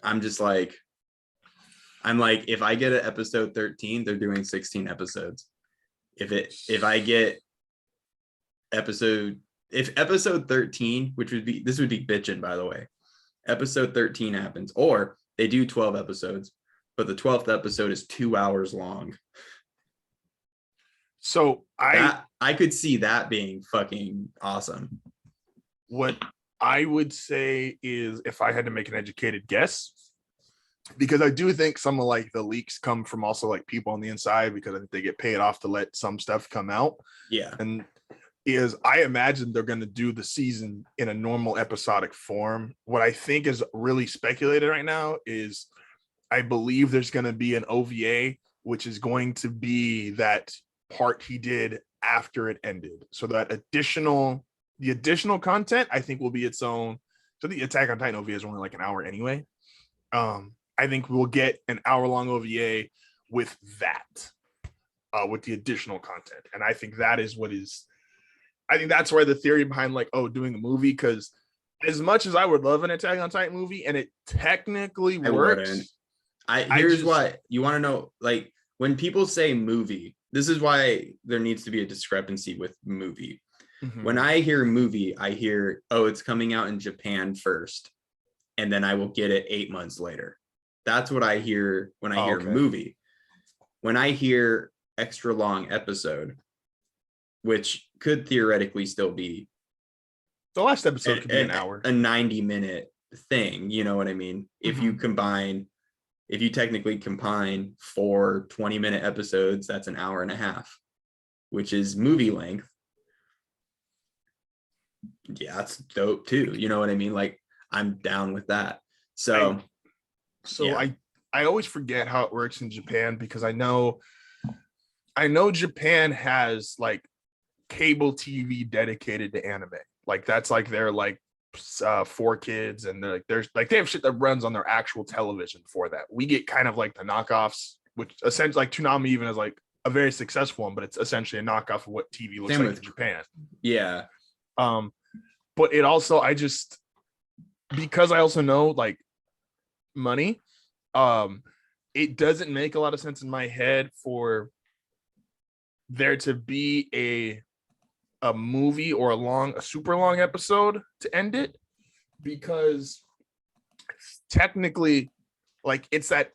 I'm just like, if I get an episode 13, they're doing 16 episodes. If I get episode 13, this would be bitching, by the way. Episode 13 happens, or they do 12 episodes, but the 12th episode is 2 hours long. So I could see that being fucking awesome. What I would say is, if I had to make an educated guess, because I do think some of like the leaks come from also like people on the inside, because I think they get paid off to let some stuff come out. Yeah. And I imagine they're going to do the season in a normal episodic form. What I think is really speculated right now is I believe there's going to be an OVA, which is going to be that part he did after it ended. So that the additional content, I think, will be its own. So the Attack on Titan OVA is only like an hour anyway. I think we'll get an hour-long OVA with that, with the additional content. And I think that is I think that's where the theory behind like, doing a movie, because as much as I would love an Attack on Titan movie, and it technically works. Here's what you want to know. Like, when people say movie, this is why there needs to be a discrepancy with movie. Mm-hmm. When I hear movie, I hear, it's coming out in Japan first, and then I will get it 8 months later. That's what I hear when I hear movie. When I hear extra long episode, which could theoretically still be, the last episode could be an hour, a 90-minute thing. You know what I mean? Mm-hmm. If you technically combine 4 20-minute episodes, that's an hour and a half, which is movie length. Yeah, that's dope too. You know what I mean? Like, I'm down with that. So yeah. I always forget how it works in Japan, because I know Japan has like cable TV dedicated to anime. Like that's like their like 4Kids, and they're like they have shit that runs on their actual television for that. We get kind of like the knockoffs, which essentially like Toonami even is like a very successful one, but it's essentially a knockoff of what TV looks like in Japan. Yeah. But it also, because I also know like money, it doesn't make a lot of sense in my head for there to be a movie or a super long episode to end it, because technically, like, it's that,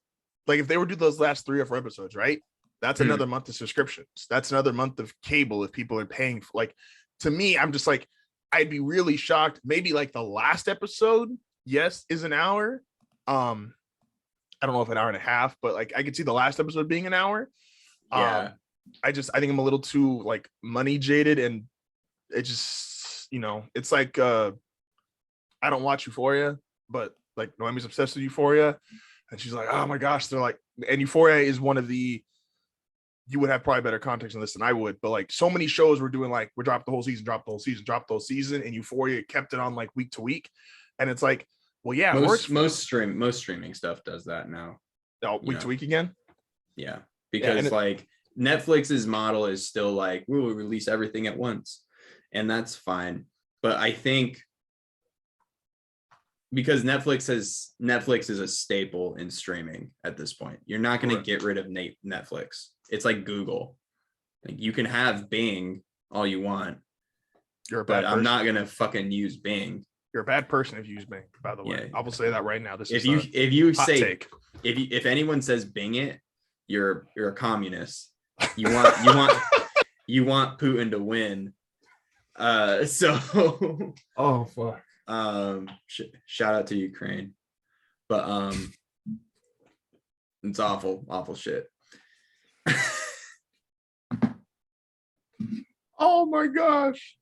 like, if they were to do those last 3 or 4 episodes, right, that's another month of subscriptions, that's another month of cable if people are paying for, like, to me, I'm just like, I'd be really shocked. Maybe like the last episode, yes, is an hour. I don't know if an hour and a half, but like I could see the last episode being an hour. Yeah. I think I'm a little too like money jaded, and it just, it's like I don't watch Euphoria, but like Noemi's obsessed with Euphoria, and she's like, oh my gosh, they're like, and Euphoria is one of the, you would have probably better context on this than I would, but like so many shows were doing like, we dropped the whole season, drop the whole season, and Euphoria kept it on like week to week, and it's like, well, yeah, most streaming stuff does that now. Week to week again. Yeah, because like Netflix's model is still like, we'll release everything at once, and that's fine. But I think because Netflix is a staple in streaming at this point, you're not going to get rid of Netflix. It's like Google. Like, you can have Bing all you want. You're a bad person. I'm not going to fucking use Bing. You're a bad person if you use Bing, by the way. Yeah. I will say that right now. If anyone says Bing it, you're a communist. You want Putin to win. So oh fuck. Shout out to Ukraine. But it's awful shit. Oh my gosh.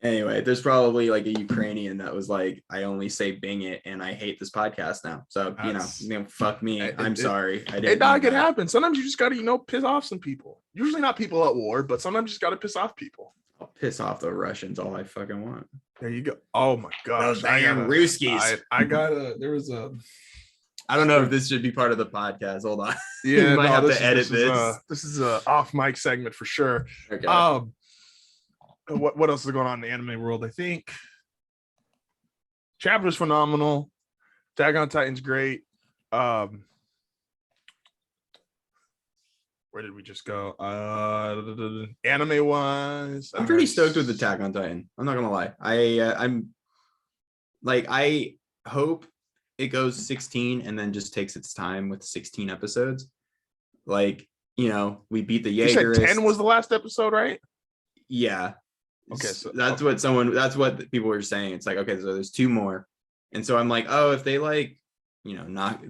Anyway, there's probably like a Ukrainian that was like, I only say Bing it and I hate this podcast now. So, fuck me. I'm sorry. I It didn't not mean could that. happen. Sometimes you just gotta, piss off some people. Usually not people at war, but sometimes you just gotta piss off people. I'll piss off the Russians all I fucking want. There you go. Oh my gosh. Those damn Ruskies. I got a there was a I don't know if this should be part of the podcast. Hold on. yeah, You might have this to is- edit This is a off mic segment for sure. Okay. What else is going on in the anime world? I think Chapter's phenomenal. Attack on Titan's great. Where did we just go? Anime wise, I'm pretty stoked with Attack on Titan. I'm not gonna lie. I hope it goes 16 and then just takes its time with 16 episodes. Like, we beat the You said Jaegerists. 10 was the last episode, right? Yeah. Okay, so that's what people were saying. It's like, okay, so there's 2 more. And so I'm like, oh, if they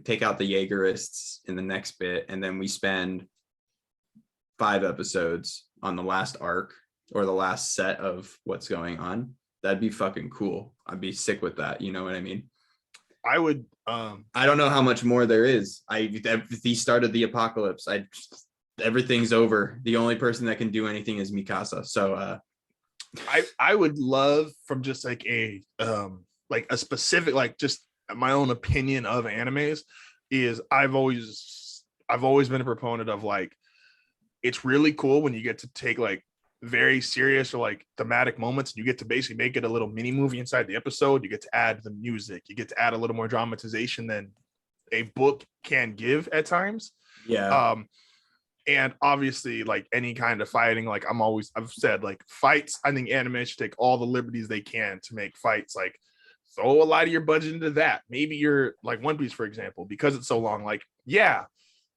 take out the Jaegerists in the next bit, and then we spend 5 episodes on the last arc or the last set of what's going on, that'd be fucking cool. I'd be sick with that. You know what I mean? I would I don't know how much more there is. He started the apocalypse. Everything's over. The only person that can do anything is Mikasa. So I would love, from just like a specific, like just my own opinion of animes, is I've always been a proponent of, like, it's really cool when you get to take like very serious or like thematic moments and you get to basically make it a little mini movie inside the episode. You get to add the music, you get to add a little more dramatization than a book can give at times. yeah. And obviously, like any kind of fighting, like I've said, like fights, I think anime should take all the liberties they can to make fights. Like, throw a lot of your budget into that. Maybe you're like One Piece, for example, because it's so long. Like, yeah,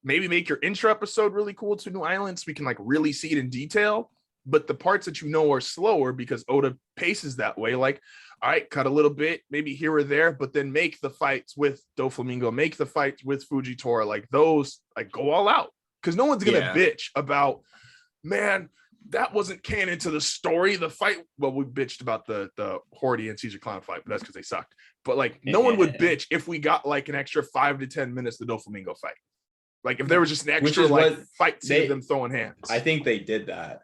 maybe make your intro episode really cool to New Island so we can like really see it in detail. But the parts that are slower because Oda paces that way. Like, all right, cut a little bit, maybe here or there, but then make the fights with Doflamingo, make the fights with Fujitora, like those, like go all out. Because no one's gonna bitch about, man, that wasn't canon to the story. The fight, well, we bitched about the Hordy and Caesar Clown fight, but that's because they sucked. But like, no one would bitch if we got like an extra 5 to 10 minutes to Doflamingo fight. Like, if there was just an extra fight scene of them throwing hands. I think they did that.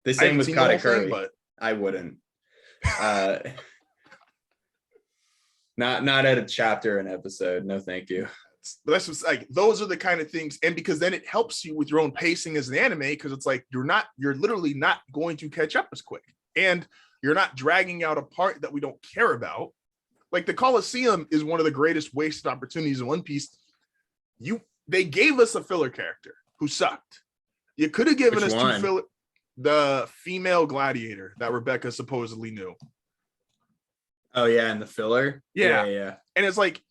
The same with Katakuri, but I wouldn't. Not at a chapter an episode. No, thank you. But that's just like, those are the kind of things, and because then it helps you with your own pacing as an anime, because it's like you're literally not going to catch up as quick, and you're not dragging out a part that we don't care about. Like the Colosseum is one of the greatest wasted opportunities in One Piece. They gave us a filler character who sucked. You could have given us 2 filler. The female gladiator that Rebecca supposedly knew. Oh yeah, and the filler. Yeah. And it's like,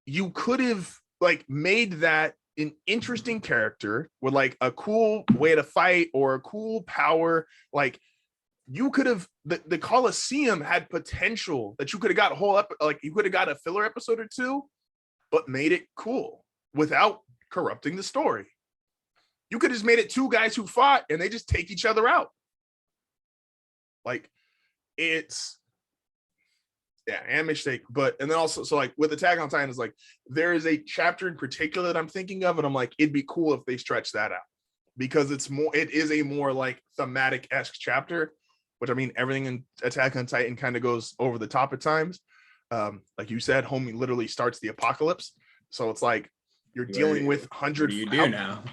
you could have like made that an interesting character with like a cool way to fight or a cool power. Like, you could have the Colosseum had potential that you could have got you could have got a filler episode or 2, but made it cool without corrupting the story. You could have just made it 2 guys who fought and they just take each other out. Like, it's, yeah, and mistake. But, and then also, so like with Attack on Titan, is like, there is a chapter in particular that I'm thinking of, and I'm like, it'd be cool if they stretch that out, because it is a more like thematic-esque chapter, which, I mean, everything in Attack on Titan kind of goes over the top at times. Like you said, homie literally starts the apocalypse. So it's like, you're dealing with 100. What do you do now?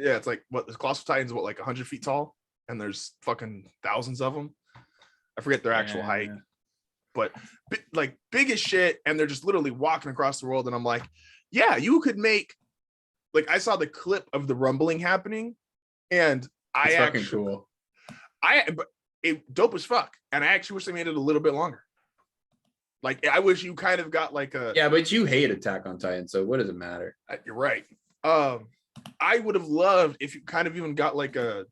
Yeah, it's like, what, the Colossal Titan's what, like 100 feet tall, and there's fucking thousands of them. I forget their actual height, but like big as shit, and they're just literally walking across the world. And I'm like, yeah, you could make, like, I saw the clip of the rumbling happening, and It's fucking cool. It dope as fuck, and I actually wish they made it a little bit longer. Like, I wish you kind of got like a, yeah, but you hate Attack on Titan, so what does it matter? You're right. I would have loved if you kind of even got like a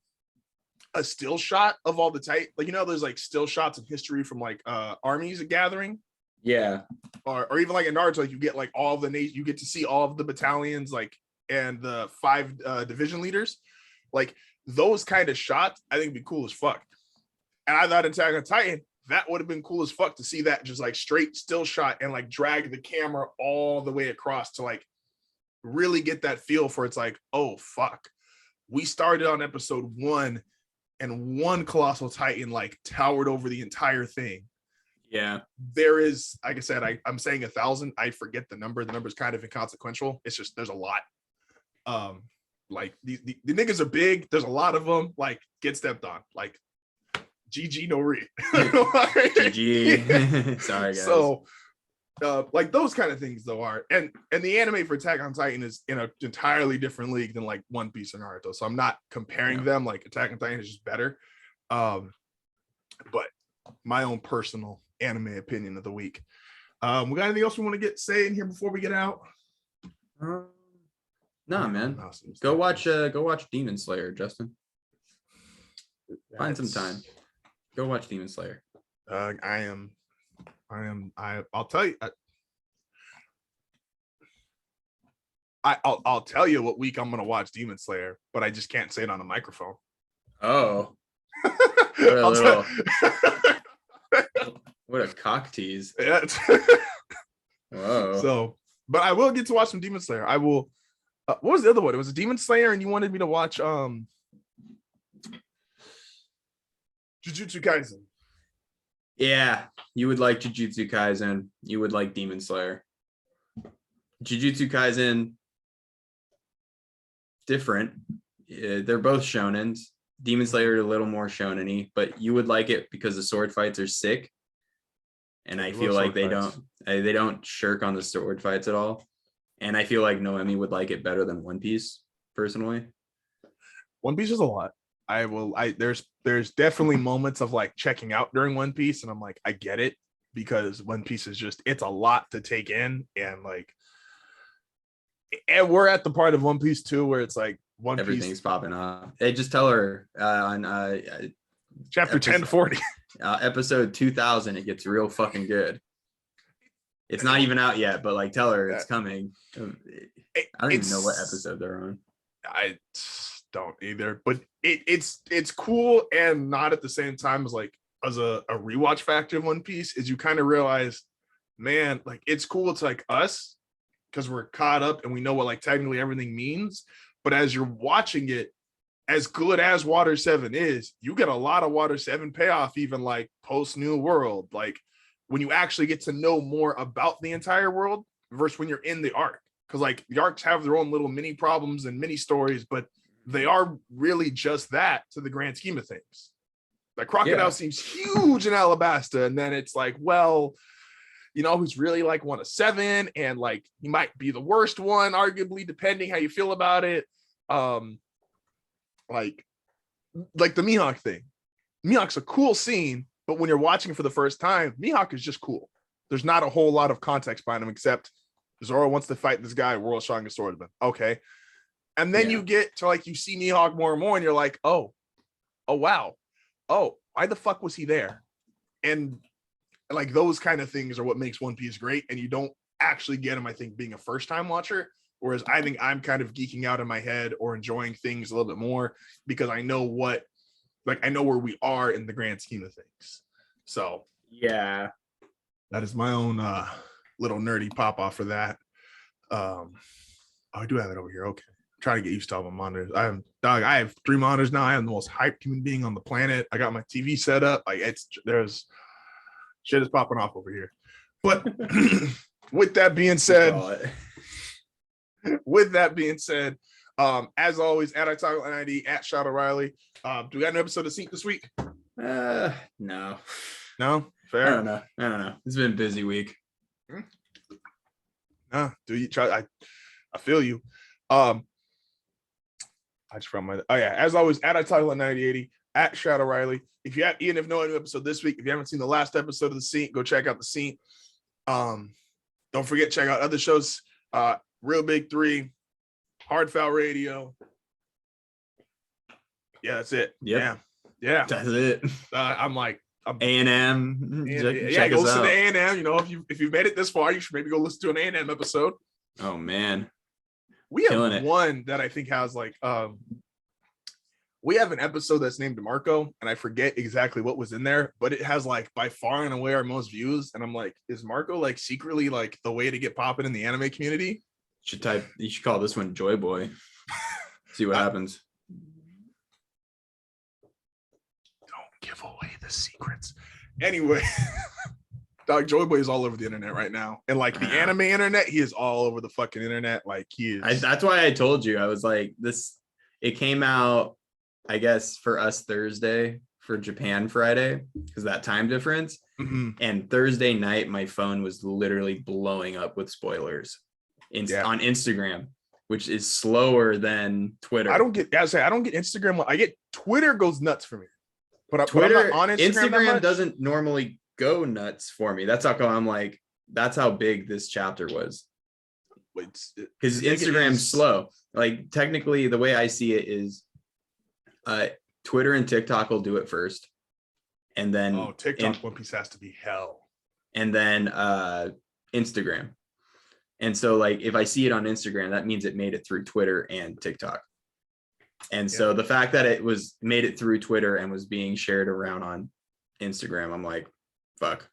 still shot of all the Titan, like, there's like still shots in history from like armies gathering. Yeah. Or even like in Naruto, like you get like all of the you get to see all of the battalions, like, and the 5 division leaders. Like, those kind of shots, I think would be cool as fuck. And I thought Attack on Titan that would have been cool as fuck to see that just like straight still shot and like drag the camera all the way across to like really get that feel for it's like, oh fuck. We started on episode 1 and one colossal titan like towered over the entire thing. Yeah. There is, like I said, I'm saying 1,000. I forget the number. The number is kind of inconsequential. It's just there's a lot. Like the niggas are big. There's a lot of them. Like get stepped on. Like GG no re. GG. Sorry guys. So like those kind of things though are and the anime for Attack on Titan is in an entirely different league than like One Piece and Naruto. So I'm not comparing them. Like Attack on Titan is just better. But my own personal anime opinion of the week. We got anything else we want to say in here before we get out? Nah, man. Go watch Demon Slayer, Justin. Find some time. Go watch Demon Slayer. I'll tell you. I'll tell you what week I'm gonna watch Demon Slayer, but I just can't say it on a microphone. Oh. What a cock tease. Yeah. Whoa. So, but I will get to watch some Demon Slayer. I will. What was the other one? It was a Demon Slayer, and you wanted me to watch Jujutsu Kaisen. Yeah, you would like Jujutsu Kaisen. You would like Demon Slayer. Jujutsu Kaisen, different. They're both shonens. Demon Slayer a little more shonen-y, but you would like it because the sword fights are sick. And I feel like they don't shirk on the sword fights at all. And I feel like Noemi would like it better than One Piece, personally. One Piece is a lot. There's definitely moments of like checking out during One Piece, and I'm like, I get it, because One Piece is just, it's a lot to take in, and like, and we're at the part of One Piece too where it's like everything's popping off. Hey, just tell her on chapter 1040. Episode 2000, it gets real fucking good. It's not even out yet, but like tell her it's coming. I don't even know what episode they're on. I don't either, but it's cool, and not at the same time as like as a rewatch factor of One Piece is you kind of realize, man, like it's cool. It's like us because we're caught up and we know what like technically everything means. But as you're watching it, as good as Water 7 is, you get a lot of Water 7 payoff, even like post New World, like when you actually get to know more about the entire world versus when you're in the arc. Because like the arcs have their own little mini problems and mini stories, but they are really just that to the grand scheme of things. Like Crocodile seems huge in Alabasta, and then it's like, well, you know, who's really like one of 7, and like he might be the worst one, arguably, depending how you feel about it. Like the Mihawk thing. Mihawk's a cool scene, but when you're watching for the first time, Mihawk is just cool. There's not a whole lot of context behind him except Zoro wants to fight this guy, world's strongest swordsman. Okay. And then you get to like, you see Mihawk more and more, and you're like, oh wow. Oh, why the fuck was he there? And like those kind of things are what makes One Piece great. And you don't actually get him, I think, being a first time watcher. Whereas I think I'm kind of geeking out in my head or enjoying things a little bit more because I know I know where we are in the grand scheme of things. So yeah, that is my own little nerdy pop off for that. I do have it over here. Okay. I'm trying to get used to all my monitors. I have 3 monitors now. I am the most hyped human being on the planet. I got my TV set up. Like there's shit is popping off over here. But with that being said, as always, at iToggle90, at Shout O'Reilly. Do we got an episode of Sync this week? No. Fair. I don't know. It's been a busy week. Do you try? I feel you. I just found my. Oh yeah, as always, at iToggle9080, at Shout O'Reilly. If no new episode this week, if you haven't seen the last episode of the Sync, go check out the Sync. Don't forget, check out other shows. Real Big 3, Hard Foul Radio. Yeah, that's it. Yep. Yeah, That's it. I'm like A&M. Yeah, go listen to A&M. You know, if you've made it this far, you should maybe go listen to an A&M episode. Oh man, we have one that I think has like we have an episode that's named DeMarco, and I forget exactly what was in there, but it has like by far and away our most views. And I'm like, is Marco like secretly like the way to get popping in the anime community? You should call this one JOYBOY. See what happens. Don't give away the secrets. Anyway, dog, JOYBOY is all over the internet right now, and like the anime internet, he is all over the fucking internet. Like he is. That's why I told you. I was like, this. It came out, I guess, for us Thursday, for Japan Friday, because that time difference. Mm-hmm. And Thursday night, my phone was literally blowing up with spoilers on Instagram, which is slower than Twitter. I don't get Instagram. I get Twitter goes nuts for me, but Twitter I'm not on Instagram. Instagram doesn't normally go nuts for me. That's how come I'm like, that's how big this chapter was. Because Instagram's slow. Like technically, the way I see it is, Twitter and TikTok will do it first, and then TikTok One Piece has to be hell, and then Instagram. And so like if I see it on Instagram, that means it made it through Twitter and TikTok. And so the fact that it was made it through Twitter and was being shared around on Instagram, I'm like, fuck,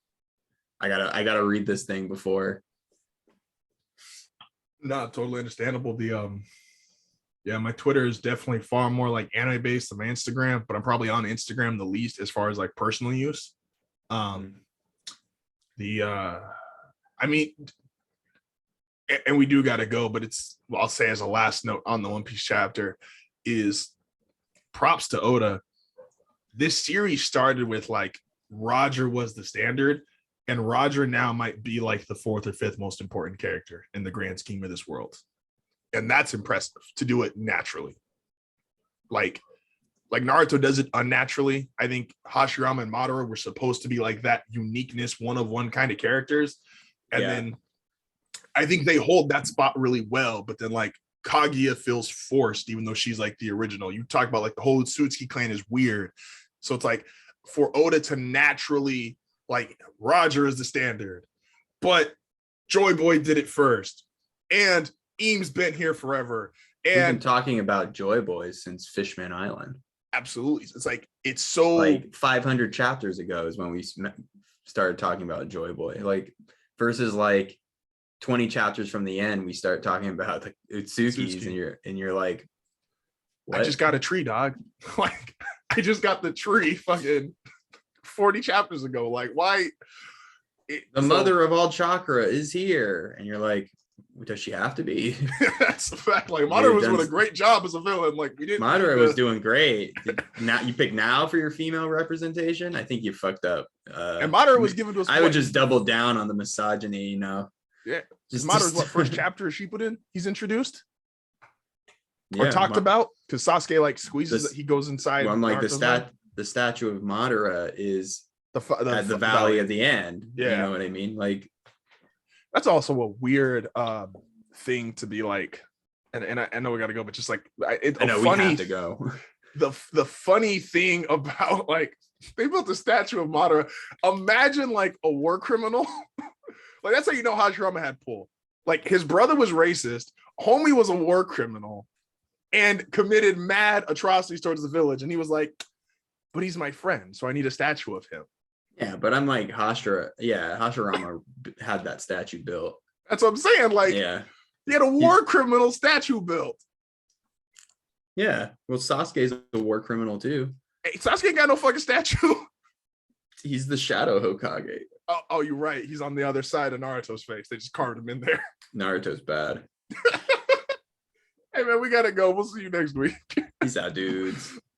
I gotta read this thing before. No, totally understandable. My Twitter is definitely far more like anime based than my Instagram, but I'm probably on Instagram the least as far as like personal use. And we do got to go, but I'll say as a last note on the One Piece chapter is props to Oda. This series started with like Roger was the standard, and Roger now might be like the 4th or 5th most important character in the grand scheme of this world. And that's impressive to do it naturally. Like Naruto does it unnaturally. I think Hashirama and Madara were supposed to be like that uniqueness, one of one kind of characters. And then I think they hold that spot really well, but then like Kaguya feels forced, even though she's like the original. You talk about like the whole Utsuki clan is weird. So it's like for Oda to naturally, like Roger is the standard, but JOYBOY did it first. And Eames been here forever. And we've been talking about JOYBOY since Fishman Island. Absolutely. It's like, it's so like 500 chapters ago is when we started talking about JOYBOY. Like versus like 20 chapters from the end, we start talking about the Utsukis, and you're like, what? I just got a tree, dog. Like I just got the tree fucking 40 chapters ago. Like why? The mother of all chakra is here, and you're like, does she have to be? That's the fact. Like Madara was doing a great job as a villain. Like we didn't. Madara was doing great. Now you pick now for your female representation. I think you fucked up. And Madara was given to us. I would just double down on the misogyny. You know. Yeah. Madara's what first chapter is Shippuden? He's introduced or talked about because Sasuke like squeezes. He goes inside. Well, I'm like the statue of Madara is at the valley of the end. Yeah. You know what I mean? Like. That's also a weird thing to be like, and I know we got to go, but just like I know we have to go. The funny thing about like they built a statue of Madara. Imagine like a war criminal. Like that's how you know Hashirama had pull. Like his brother was racist, homie was a war criminal, and committed mad atrocities towards the village. And he was like, "But he's my friend, so I need a statue of him." Yeah, but I'm like Hashirama had that statue built. That's what I'm saying. Like, he had a war criminal statue built. Yeah, well, Sasuke's a war criminal too. Hey, Sasuke ain't got no fucking statue. He's the Shadow Hokage. Oh, you're right. He's on the other side of Naruto's face. They just carved him in there. Naruto's bad. Hey man, we gotta go. We'll see you next week. Peace out, dudes.